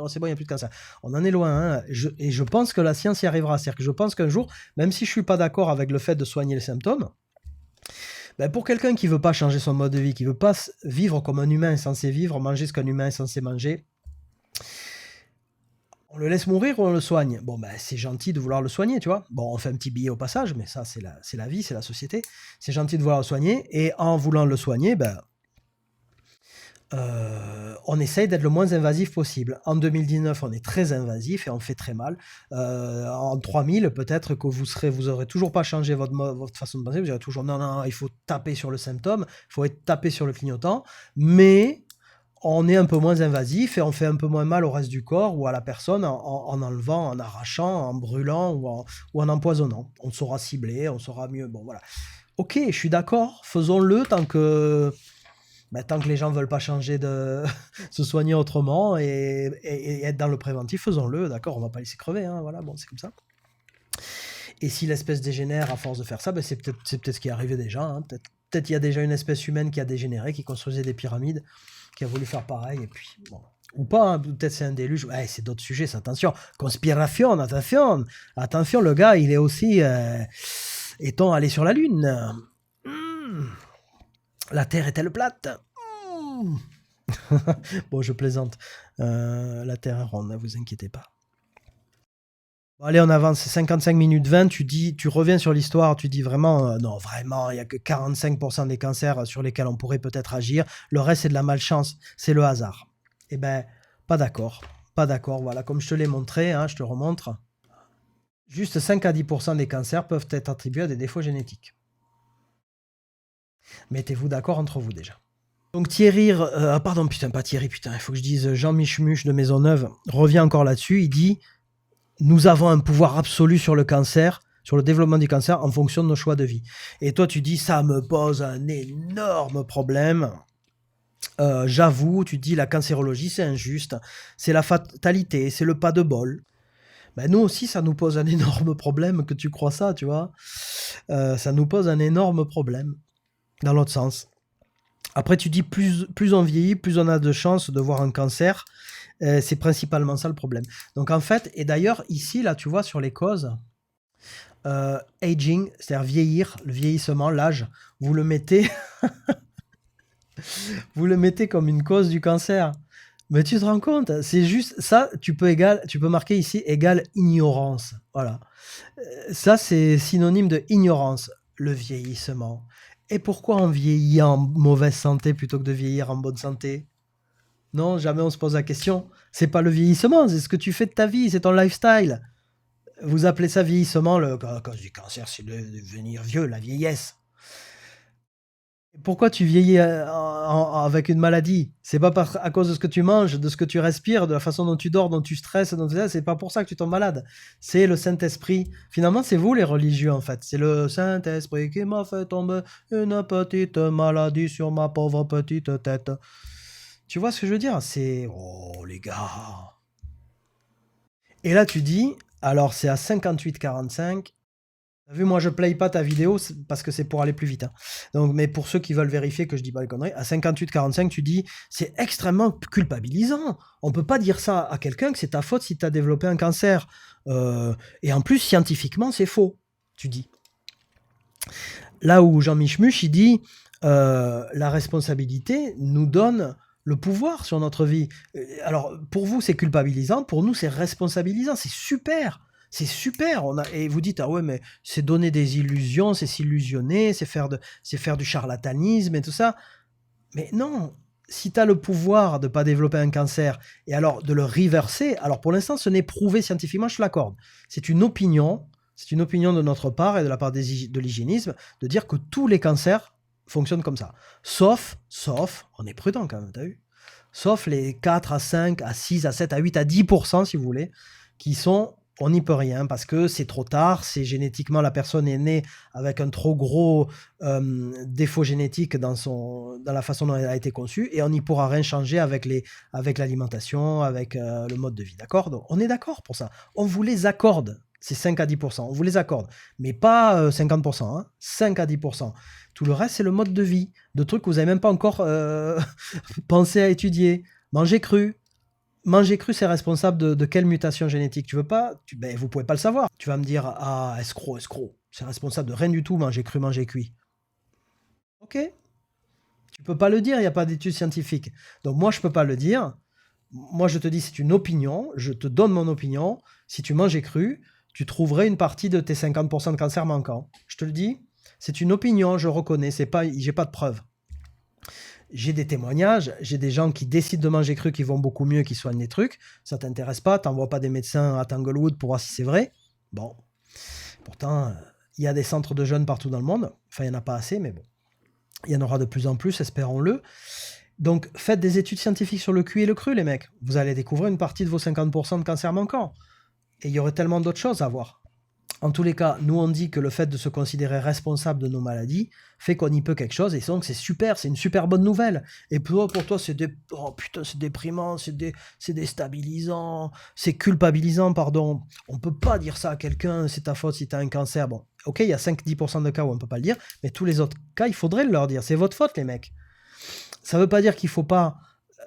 c'est bon, il n'y a plus de cancer. On en est loin, hein. Et je pense que la science y arrivera. C'est-à-dire que je pense qu'un jour, même si je suis pas d'accord avec le fait de soigner les symptômes, pour quelqu'un qui veut pas changer son mode de vie, qui veut pas vivre comme un humain est censé vivre, manger ce qu'un humain est censé manger, on le laisse mourir ou on le soigne? Bon, c'est gentil de vouloir le soigner, tu vois. Bon, on fait un petit billet au passage, mais ça, c'est la vie, c'est la société. C'est gentil de vouloir le soigner, et en voulant le soigner, on essaye d'être le moins invasif possible. En 2019, on est très invasif et on fait très mal. En 3000, peut-être que vous aurez toujours pas changé votre façon de penser. Vous direz toujours non, il faut taper sur le symptôme, il faut taper sur le clignotant, mais on est un peu moins invasif et on fait un peu moins mal au reste du corps ou à la personne en enlevant, en arrachant, en brûlant ou en empoisonnant. On saura cibler, on saura mieux. Bon, voilà. Ok, je suis d'accord, faisons-le tant que les gens ne veulent pas changer de se soigner autrement et être dans le préventif, faisons-le, d'accord, on va pas laisser crever, hein, voilà, bon, c'est comme ça. Et si l'espèce dégénère à force de faire ça, c'est peut-être ce qui est arrivé déjà, hein, peut-être il y a déjà une espèce humaine qui a dégénéré, qui construisait des pyramides, qui a voulu faire pareil, et puis, bon, ou pas, hein, peut-être c'est un déluge, ouais, c'est d'autres sujets, attention, conspiration, attention, le gars, il est aussi, est-on allé sur la Lune? La Terre est-elle plate? Bon, je plaisante. La Terre est ronde, ne vous inquiétez pas. Bon, allez, on avance. 55 minutes 20. Tu reviens sur l'histoire. Tu dis vraiment, non, vraiment, il n'y a que 45% des cancers sur lesquels on pourrait peut-être agir. Le reste, c'est de la malchance. C'est le hasard. Eh ben, pas d'accord. Pas d'accord. Voilà, comme je te l'ai montré, hein, je te remontre. Juste 5 à 10% des cancers peuvent être attribués à des défauts génétiques. Mettez-vous d'accord entre vous déjà. Donc Thierry, pas Thierry, il faut que je dise Jean Michemuche de Maisonneuve, revient encore là-dessus, il dit « Nous avons un pouvoir absolu sur le cancer, sur le développement du cancer, en fonction de nos choix de vie. » Et toi tu dis « Ça me pose un énorme problème. J'avoue, tu dis « La cancérologie, c'est injuste, c'est la fatalité, c'est le pas de bol. » Nous aussi, ça nous pose un énorme problème, que tu crois ça, tu vois. Ça nous pose un énorme problème, dans l'autre sens. Après, tu dis plus on vieillit, plus on a de chances de voir un cancer. C'est principalement ça le problème. Donc en fait, et d'ailleurs, ici, là, tu vois, sur les causes, aging, c'est-à-dire vieillir, le vieillissement, l'âge, vous le mettez, vous le mettez comme une cause du cancer. Mais tu te rends compte, c'est juste ça, tu peux marquer ici égal ignorance. Voilà. Ça, c'est synonyme de ignorance, le vieillissement. Et pourquoi on vieillit en mauvaise santé plutôt que de vieillir en bonne santé? Non, jamais on se pose la question. C'est pas le vieillissement, c'est ce que tu fais de ta vie, c'est ton lifestyle. Vous appelez ça vieillissement, à cause du cancer, c'est de devenir vieux, la vieillesse. Pourquoi tu vieillis avec une maladie? C'est pas à cause de ce que tu manges, de ce que tu respires, de la façon dont tu dors, dont tu stresses, c'est pas pour ça que tu tombes malade. C'est le Saint-Esprit. Finalement, c'est vous les religieux en fait. C'est le Saint-Esprit qui m'a fait tomber une petite maladie sur ma pauvre petite tête. Tu vois ce que je veux dire? C'est... Oh les gars. Et là tu dis, alors c'est à 58,45. T'as vu, moi je play pas ta vidéo parce que c'est pour aller plus vite, hein. Donc, mais pour ceux qui veulent vérifier que je dis pas les conneries, à 58,45, tu dis c'est extrêmement culpabilisant. On peut pas dire ça à quelqu'un que c'est ta faute si tu as développé un cancer. Et en plus, scientifiquement, c'est faux, tu dis. Là où Jean Michmuch, il dit la responsabilité nous donne le pouvoir sur notre vie. Alors, pour vous, c'est culpabilisant, pour nous, c'est responsabilisant, c'est super. C'est super, et vous dites, ah ouais, mais c'est donner des illusions, c'est s'illusionner, c'est faire du charlatanisme et tout ça. Mais non, si tu as le pouvoir de ne pas développer un cancer, et alors de le reverser, alors pour l'instant, ce n'est prouvé scientifiquement, je te l'accorde. C'est une opinion de notre part et de la part de l'hygiénisme, de dire que tous les cancers fonctionnent comme ça. Sauf, on est prudent quand même, t'as vu? Sauf les 4 à 5, à 6, à 7, à 8, à 10%, si vous voulez, qui sont... On n'y peut rien parce que c'est trop tard, c'est génétiquement, la personne est née avec un trop gros défaut génétique dans la façon dont elle a été conçue et on n'y pourra rien changer avec l'alimentation, avec le mode de vie. D'accord? Donc, on est d'accord pour ça. On vous les accorde, ces 5 à 10%. On vous les accorde, mais pas 50%, hein, 5 à 10%. Tout le reste, c'est le mode de vie, de trucs que vous n'avez même pas encore pensé à étudier. Manger cru. Manger cru, c'est responsable de quelle mutation génétique? Tu veux pas? Vous pouvez pas le savoir. Tu vas me dire, ah, escroc. C'est responsable de rien du tout, manger cru, manger cuit. Ok. Tu peux pas le dire, il n'y a pas d'études scientifiques. Donc moi, je peux pas le dire. Moi, je te dis, c'est une opinion. Je te donne mon opinion. Si tu mangeais cru, tu trouverais une partie de tes 50% de cancer manquants. Je te le dis. C'est une opinion, je reconnais. J'ai pas de preuves. J'ai des témoignages, j'ai des gens qui décident de manger cru, qui vont beaucoup mieux, qui soignent les trucs. Ça t'intéresse pas, t'envoies pas des médecins à Tanglewood pour voir si c'est vrai. Bon, pourtant, il y a des centres de jeunes partout dans le monde. Enfin, il n'y en a pas assez, mais bon. Il y en aura de plus en plus, espérons-le. Donc, faites des études scientifiques sur le cuit et le cru, les mecs. Vous allez découvrir une partie de vos 50% de cancer manquants. Et il y aurait tellement d'autres choses à voir. En tous les cas, nous on dit que le fait de se considérer responsable de nos maladies fait qu'on y peut quelque chose, et donc c'est super, c'est une super bonne nouvelle. Et pour toi, c'est oh putain, c'est déprimant, c'est déstabilisant, c'est culpabilisant, pardon. On peut pas dire ça à quelqu'un, c'est ta faute si tu as un cancer. Bon, ok, il y a 5-10% de cas où on peut pas le dire, mais tous les autres cas, il faudrait le leur dire. C'est votre faute, les mecs. Ça veut pas dire qu'il faut pas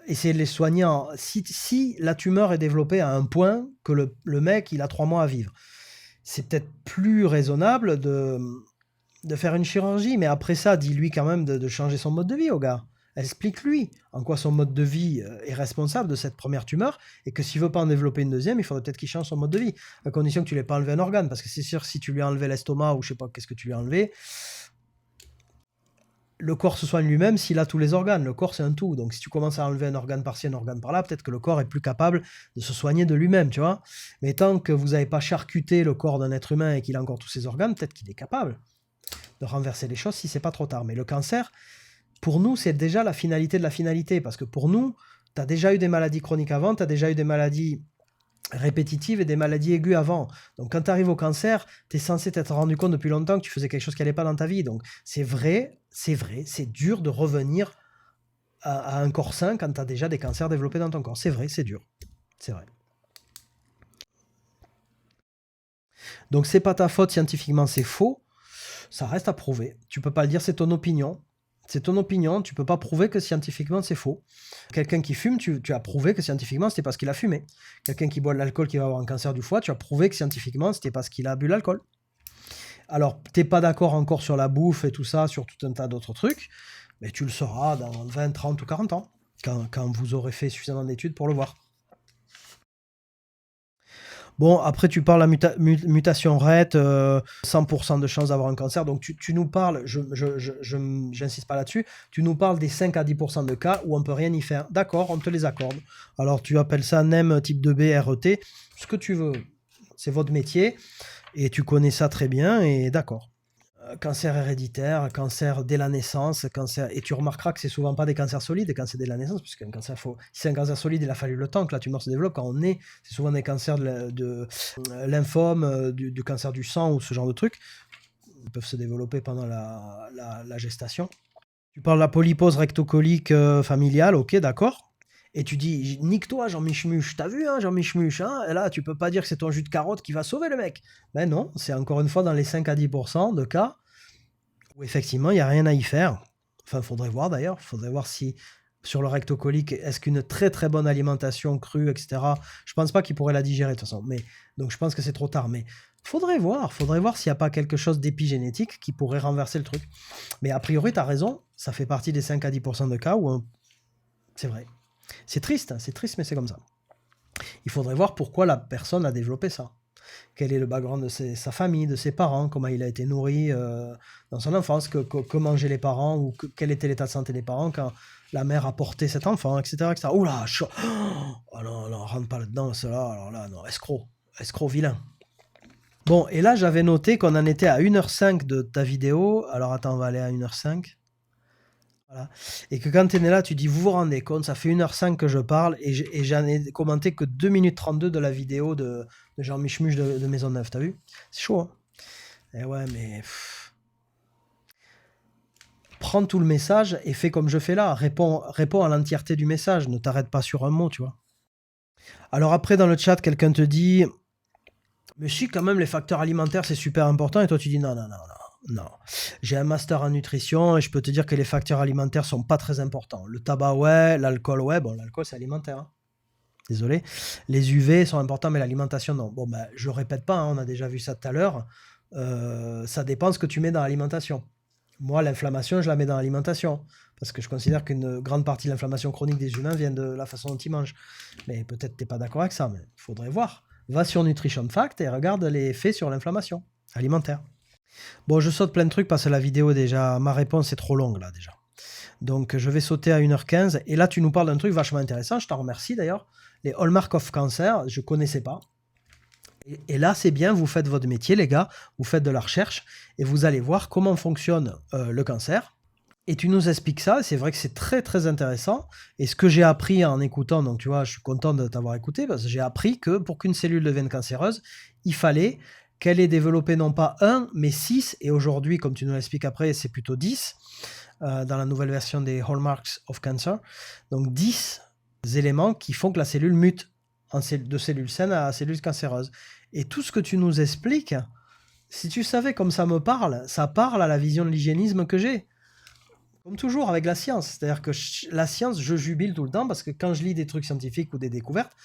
essayer de les soigner. Si la tumeur est développée à un point que le mec, il a 3 mois à vivre, c'est peut-être plus raisonnable de faire une chirurgie, mais après ça, dis-lui quand même de changer son mode de vie au gars. Explique-lui en quoi son mode de vie est responsable de cette première tumeur, et que s'il veut pas en développer une deuxième, il faudrait peut-être qu'il change son mode de vie, à condition que tu lui aies pas enlevé un organe, parce que c'est sûr, si tu lui as enlevé l'estomac, ou je sais pas qu'est-ce que tu lui as enlevé, le corps se soigne lui-même s'il a tous les organes. Le corps, c'est un tout. Donc, si tu commences à enlever un organe par-ci, un organe par-là, peut-être que le corps est plus capable de se soigner de lui-même, tu vois. Mais tant que vous n'avez pas charcuté le corps d'un être humain et qu'il a encore tous ses organes, peut-être qu'il est capable de renverser les choses si c'est pas trop tard. Mais le cancer, pour nous, c'est déjà la finalité de la finalité. Parce que pour nous, tu as déjà eu des maladies chroniques avant, tu as déjà eu des maladies répétitives et des maladies aiguës avant. Donc quand tu arrives au cancer, tu es censé t'être rendu compte depuis longtemps que tu faisais quelque chose qui n'allait pas dans ta vie. Donc c'est vrai, c'est dur de revenir à un corps sain quand tu as déjà des cancers développés dans ton corps. C'est vrai, c'est dur. C'est vrai. Donc c'est pas ta faute, scientifiquement c'est faux. Ça reste à prouver. Tu peux pas le dire, c'est ton opinion. C'est ton opinion, tu peux pas prouver que scientifiquement c'est faux. Quelqu'un qui fume, tu as prouvé que scientifiquement c'était parce qu'il a fumé. Quelqu'un qui boit de l'alcool qui va avoir un cancer du foie, tu as prouvé que scientifiquement c'était parce qu'il a bu l'alcool. Alors, t'es pas d'accord encore sur la bouffe et tout ça, sur tout un tas d'autres trucs, mais tu le sauras dans 20, 30 ou 40 ans, quand vous aurez fait suffisamment d'études pour le voir. Bon, après, tu parles de la mutation RET, 100% de chance d'avoir un cancer. Donc, tu nous parles, j'insiste pas là-dessus, tu nous parles des 5 à 10% de cas où on peut rien y faire. D'accord, on te les accorde. Alors, tu appelles ça NEM type 2B, RET, ce que tu veux. C'est votre métier et tu connais ça très bien et d'accord. Cancer héréditaire, cancer dès la naissance, cancer. Et tu remarqueras que c'est souvent pas des cancers solides, des cancers dès la naissance, puisqu'un cancer, si c'est un cancer solide, il a fallu le temps que la tumeur se développe. Quand on est, c'est souvent des cancers de lymphome, du cancer du sang ou ce genre de trucs. Ils peuvent se développer pendant la gestation. Tu parles de la polypose rectocolique familiale, ok, d'accord. Et tu dis, nique-toi, Jean Michmuche, t'as vu, hein, Jean Michmuche, hein, et là, tu peux pas dire que c'est ton jus de carotte qui va sauver le mec. Ben non, c'est encore une fois dans les 5 à 10% de cas où effectivement, il n'y a rien à y faire. Enfin, faudrait voir d'ailleurs, faudrait voir si sur le rectocolique, est-ce qu'une très très bonne alimentation crue, etc. Je pense pas qu'il pourrait la digérer de toute façon, mais donc je pense que c'est trop tard. Mais faudrait voir s'il n'y a pas quelque chose d'épigénétique qui pourrait renverser le truc. Mais a priori, tu as raison, ça fait partie des 5 à 10% de cas où c'est vrai. C'est triste, mais c'est comme ça. Il faudrait voir pourquoi la personne a développé ça. Quel est le background de sa famille, de ses parents, comment il a été nourri dans son enfance, que mangeaient les parents, ou quel était l'état de santé des parents quand la mère a porté cet enfant, etc. etc. Oula, chaud. Oh non, non, rentre pas là-dedans, cela, alors là, non, escroc vilain. Bon, et là, j'avais noté qu'on en était à 1h05 de ta vidéo. Alors attends, on va aller à 1h05. Voilà. Et que quand tu es là, tu dis, vous vous rendez compte, ça fait 1h05 que je parle et j'en ai commenté que 2 minutes 32 de la vidéo de Jean Michmuche de Maisonneuve, t'as vu? C'est chaud, hein? Et ouais, mais... Prends tout le message et fais comme je fais là. Réponds à l'entièreté du message. Ne t'arrête pas sur un mot, tu vois. Alors après, dans le chat, quelqu'un te dit, mais si, quand même, les facteurs alimentaires, c'est super important. Et toi, tu dis, non, non, non, non. Non, j'ai un master en nutrition et je peux te dire que les facteurs alimentaires sont pas très importants. Le tabac, ouais, l'alcool, ouais. Bon, l'alcool, c'est alimentaire, hein. Désolé. Les UV sont importants, mais l'alimentation, non. Bon, ben, je répète pas, hein, on a déjà vu ça tout à l'heure. Ça dépend ce que tu mets dans l'alimentation. Moi, l'inflammation, je la mets dans l'alimentation. Parce que je considère qu'une grande partie de l'inflammation chronique des humains vient de la façon dont ils mangent. Mais peut-être tu n'es pas d'accord avec ça, mais il faudrait voir. Va sur Nutrition Fact et regarde les effets sur l'inflammation alimentaire. Bon, je saute plein de trucs parce que la vidéo, déjà, ma réponse est trop longue, là, déjà. Donc, je vais sauter à 1h15. Et là, tu nous parles d'un truc vachement intéressant. Je t'en remercie, d'ailleurs. Les Hallmark of Cancer, je ne connaissais pas. Et là, c'est bien, vous faites votre métier, les gars. Vous faites de la recherche et vous allez voir comment fonctionne le cancer. Et tu nous expliques ça. C'est vrai que c'est très, très intéressant. Et ce que j'ai appris en écoutant, donc tu vois, je suis content de t'avoir écouté parce que j'ai appris que pour qu'une cellule devienne cancéreuse, il fallait qu'elle ait développé non pas 1, mais 6. Et aujourd'hui, comme tu nous l'expliques après, c'est plutôt 10 dans la nouvelle version des Hallmarks of Cancer. Donc 10 éléments qui font que la cellule mute de cellule saine à cellule cancéreuse. Et tout ce que tu nous expliques, si tu savais comme ça me parle, ça parle à la vision de l'hygiénisme que j'ai. Comme toujours avec la science. C'est-à-dire que la science, je jubile tout le temps parce que quand je lis des trucs scientifiques ou des découvertes,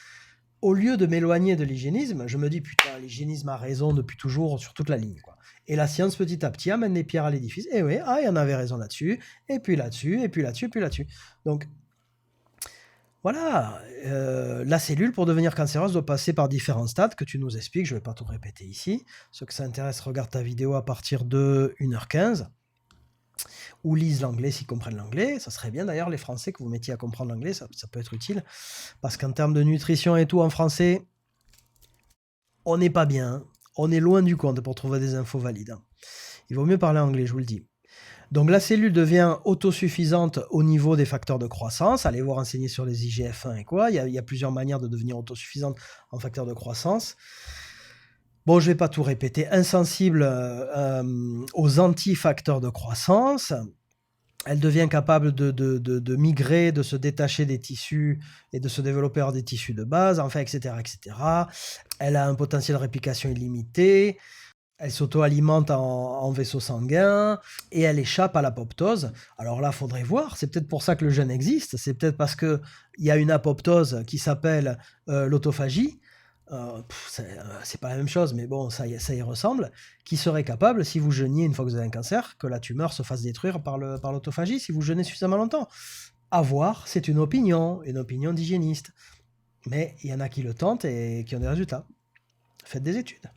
au lieu de m'éloigner de l'hygiénisme, je me dis putain, l'hygiénisme a raison depuis toujours sur toute la ligne, quoi. Et la science petit à petit amène les pierres à l'édifice. Et oui, il y en avait raison là-dessus, et puis là-dessus, et puis là-dessus, et puis là-dessus. Donc voilà, la cellule pour devenir cancéreuse doit passer par différents stades que tu nous expliques. Je ne vais pas tout répéter ici. Ceux que ça intéresse, regarde ta vidéo à partir de 1h15. Ou lisent l'anglais s'ils comprennent l'anglais. Ça serait bien d'ailleurs les Français que vous mettiez à comprendre l'anglais, ça peut être utile. Parce qu'en termes de nutrition et tout en français, on n'est pas bien. On est loin du compte pour trouver des infos valides. Il vaut mieux parler anglais, je vous le dis. Donc la cellule devient autosuffisante au niveau des facteurs de croissance. Allez vous renseigner sur les IGF-1 et quoi. Il y a plusieurs manières de devenir autosuffisante en facteurs de croissance. Bon, je ne vais pas tout répéter. Insensible aux antifacteurs de croissance. Elle devient capable de migrer, de se détacher des tissus et de se développer hors des tissus de base, enfin, etc., etc. Elle a un potentiel de réplication illimité. Elle s'auto-alimente en vaisseau sanguin et elle échappe à l'apoptose. Alors là, il faudrait voir. C'est peut-être pour ça que le jeûne existe. C'est peut-être parce qu'il y a une apoptose qui s'appelle l'autophagie. C'est pas la même chose, mais bon, ça y ressemble, qui serait capable, si vous jeûniez une fois que vous avez un cancer, que la tumeur se fasse détruire par l'autophagie, si vous jeûnez suffisamment longtemps. À voir, c'est une opinion d'hygiéniste. Mais il y en a qui le tentent et qui ont des résultats. Faites des études.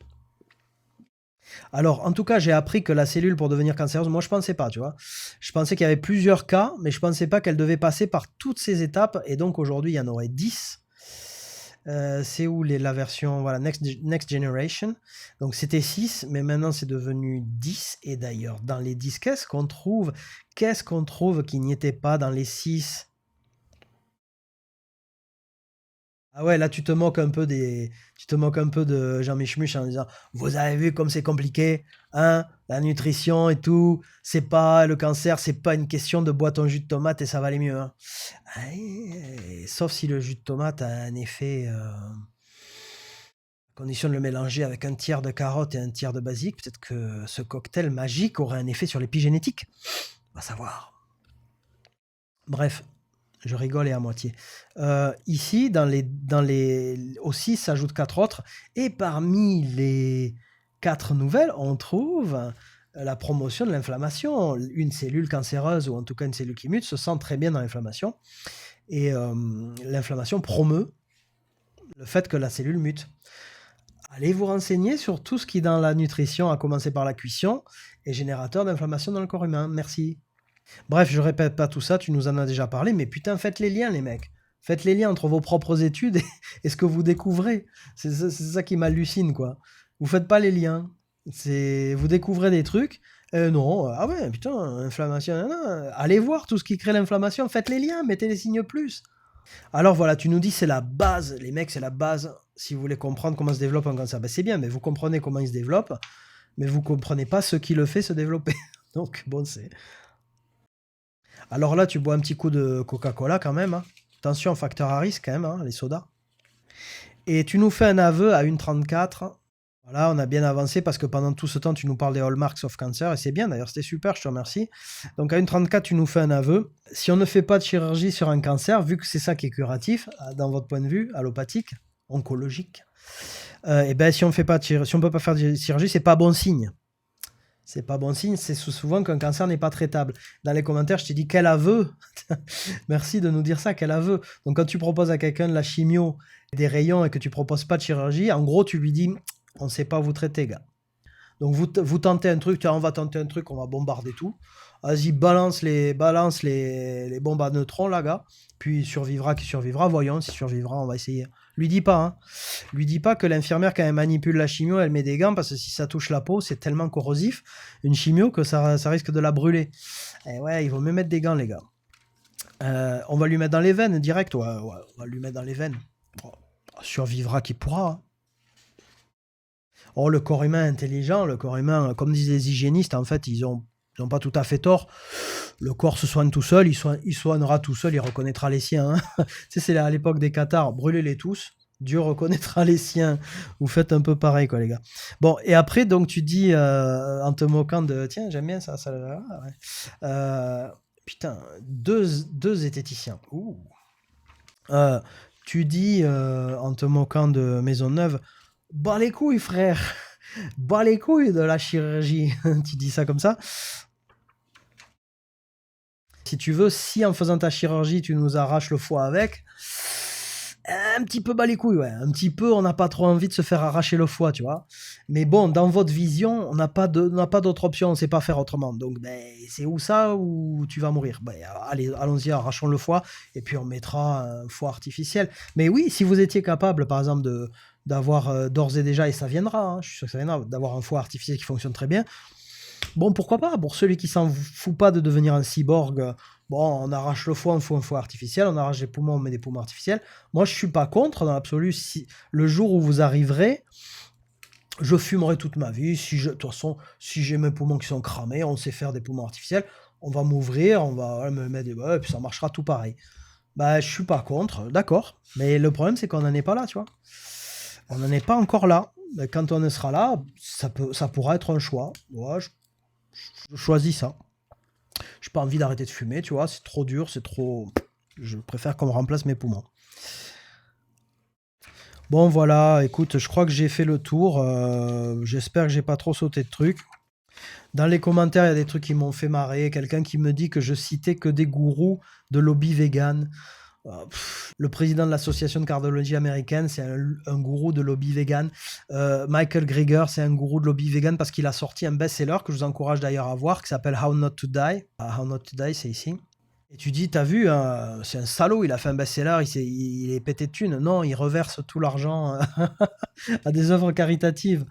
Alors, en tout cas, j'ai appris que la cellule, pour devenir cancéreuse, moi, je pensais pas, tu vois. Je pensais qu'il y avait plusieurs cas, mais je pensais pas qu'elle devait passer par toutes ces étapes. Et donc, aujourd'hui, il y en aurait 10. C'est où la version, voilà, Next Generation. Donc, c'était 6, mais maintenant, c'est devenu 10. Et d'ailleurs, dans les 10, qu'est-ce qu'on trouve qui n'y était pas dans les 6? Ah ouais, là, tu te moques un peu de Jean Michmuch en disant, vous avez vu comme c'est compliqué, hein, la nutrition et tout, c'est pas le cancer, c'est pas une question de boire ton jus de tomate et ça va aller mieux, hein. Sauf si le jus de tomate a un effet, à condition de le mélanger avec un tiers de carotte et un tiers de basique, peut-être que ce cocktail magique aurait un effet sur l'épigénétique. On va savoir. Bref, je rigole et à moitié. Ici, aussi s'ajoutent 4 autres. Et parmi les 4 nouvelles, on trouve la promotion de l'inflammation. Une cellule cancéreuse, ou en tout cas une cellule qui mute, se sent très bien dans l'inflammation. Et l'inflammation promeut le fait que la cellule mute. Allez vous renseigner sur tout ce qui, dans la nutrition, à commencer par la cuisson, est générateur d'inflammation dans le corps humain. Merci. Bref, je répète pas tout ça, tu nous en as déjà parlé, mais putain, faites les liens, les mecs. Faites les liens entre vos propres études et ce que vous découvrez. C'est ça qui m'hallucine, quoi. Vous faites pas les liens. Vous découvrez des trucs. Non, ah ouais, putain, inflammation, allez voir tout ce qui crée l'inflammation, faites les liens, mettez les signes plus. Alors voilà, tu nous dis c'est la base, les mecs, c'est la base. Si vous voulez comprendre comment se développe un cancer, ben c'est bien, mais vous comprenez comment il se développe, mais vous comprenez pas ce qui le fait se développer. Donc bon, c'est... Alors là, tu bois un petit coup de Coca-Cola quand même, hein. Attention, facteur à risque quand même, hein, les sodas. Et tu nous fais un aveu à 1,34. Voilà, on a bien avancé parce que pendant tout ce temps, tu nous parles des hallmarks of cancer. Et c'est bien d'ailleurs, c'était super, je te remercie. Donc à 1,34, tu nous fais un aveu. Si on ne fait pas de chirurgie sur un cancer, vu que c'est ça qui est curatif, dans votre point de vue, allopathique, oncologique, et ben si on ne peut pas faire de chirurgie, c'est pas bon signe. C'est pas bon signe, c'est souvent qu'un cancer n'est pas traitable. Dans les commentaires, je t'ai dit quel aveu. Merci de nous dire ça, quel aveu. Donc quand tu proposes à quelqu'un de la chimio, des rayons et que tu proposes pas de chirurgie, en gros, tu lui dis on ne sait pas vous traiter, gars. Donc vous tentez un truc, on va tenter un truc, on va bombarder tout. Vas-y, balance les bombes à neutrons, là, gars. Puis survivra qui survivra. Voyons si survivra, on va essayer. Lui dis pas, hein. Lui dis pas que l'infirmière, quand elle manipule la chimio, elle met des gants parce que si ça touche la peau, c'est tellement corrosif, une chimio, que ça risque de la brûler. Et ouais, il vaut mieux mettre des gants, les gars. On va lui mettre dans les veines, direct. Ouais, on va lui mettre dans les veines. Bon, survivra qui pourra. Oh, le corps humain intelligent, le corps humain, comme disent les hygiénistes, en fait, ils ont pas tout à fait tort. Le corps se soigne tout seul, il soignera tout seul, il reconnaîtra les siens, hein. Tu sais, c'est à l'époque des cathares, brûlez-les tous, Dieu reconnaîtra les siens. Vous faites un peu pareil, quoi, les gars. Bon, et après, donc, tu dis, en te moquant de... Tiens, j'aime bien ça. Ouais. Putain, deux zététiciens. Ouh. Tu dis, en te moquant de Maisonneuve, bas les couilles, frère. Bas les couilles de la chirurgie. Tu dis ça comme ça. Si tu veux, si en faisant ta chirurgie, tu nous arraches le foie avec, un petit peu bas les couilles, ouais. Un petit peu, on n'a pas trop envie de se faire arracher le foie, tu vois. Mais bon, dans votre vision, on n'a pas d'autre option, on ne sait pas faire autrement. Donc, ben, c'est où ça où tu vas mourir? Ben, allez, allons-y, arrachons le foie, et puis on mettra un foie artificiel. Mais oui, si vous étiez capable, par exemple, d'avoir d'ores et déjà, et ça viendra, hein, je suis sûr que ça viendra, d'avoir un foie artificiel qui fonctionne très bien, bon, pourquoi pas? Pour celui qui s'en fout pas de devenir un cyborg, bon, on arrache le foie, on fout un foie artificiel, on arrache les poumons, on met des poumons artificiels. Moi, je suis pas contre, dans l'absolu. Si le jour où vous arriverez, je fumerai toute ma vie. De toute façon, si j'ai mes poumons qui sont cramés, on sait faire des poumons artificiels, on va m'ouvrir, on va me mettre des... Ouais, et puis ça marchera tout pareil. Bah, je suis pas contre, d'accord. Mais le problème, c'est qu'on n'en est pas là, tu vois. On n'en est pas encore là. Mais quand on sera là, ça pourra être un choix. Ouais, je choisis ça. J'ai pas envie d'arrêter de fumer, tu vois, c'est trop dur, c'est trop... Je préfère qu'on me remplace mes poumons. Bon, voilà, écoute, je crois que j'ai fait le tour. J'espère que j'ai pas trop sauté de trucs. Dans les commentaires, il y a des trucs qui m'ont fait marrer. Quelqu'un qui me dit que je citais que des gourous de lobby vegan. Le président de l'association de cardiologie américaine, c'est un gourou de lobby vegan. Michael Greger, c'est un gourou de lobby vegan parce qu'il a sorti un best-seller que je vous encourage d'ailleurs à voir, qui s'appelle How Not to Die. How Not to Die, c'est ici. Et tu dis, t'as vu, hein, c'est un salaud, il a fait un best-seller, il est pété de thunes. Non, il reverse tout l'argent à des œuvres caritatives.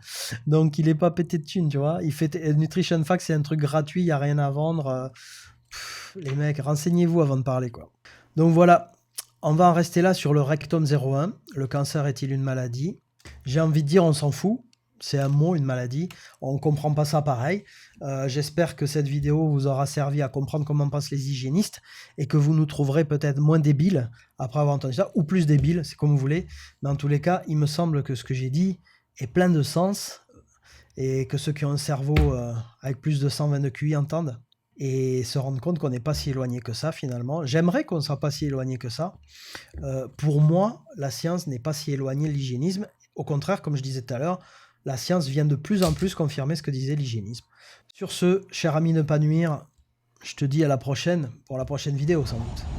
Donc, il est pas pété de thunes, tu vois. Il fait Nutrition Facts, c'est un truc gratuit, il n'y a rien à vendre. Les mecs, renseignez-vous avant de parler, quoi. Donc voilà, on va en rester là sur le rectum 01. Le cancer est-il une maladie? J'ai envie de dire, on s'en fout. C'est un mot, une maladie. On ne comprend pas ça pareil. J'espère que cette vidéo vous aura servi à comprendre comment pensent les hygiénistes et que vous nous trouverez peut-être moins débiles après avoir entendu ça, ou plus débiles, c'est comme vous voulez. Mais en tous les cas, il me semble que ce que j'ai dit est plein de sens et que ceux qui ont un cerveau avec plus de 120 de QI entendent et se rendent compte qu'on n'est pas si éloigné que ça finalement. J'aimerais qu'on ne soit pas si éloigné que ça. Pour moi, la science n'est pas si éloignée de l'hygiénisme. Au contraire, comme je disais tout à l'heure, la science vient de plus en plus confirmer ce que disait l'hygiénisme. Sur ce, cher ami ne pas nuire, je te dis à la prochaine, pour la prochaine vidéo sans doute.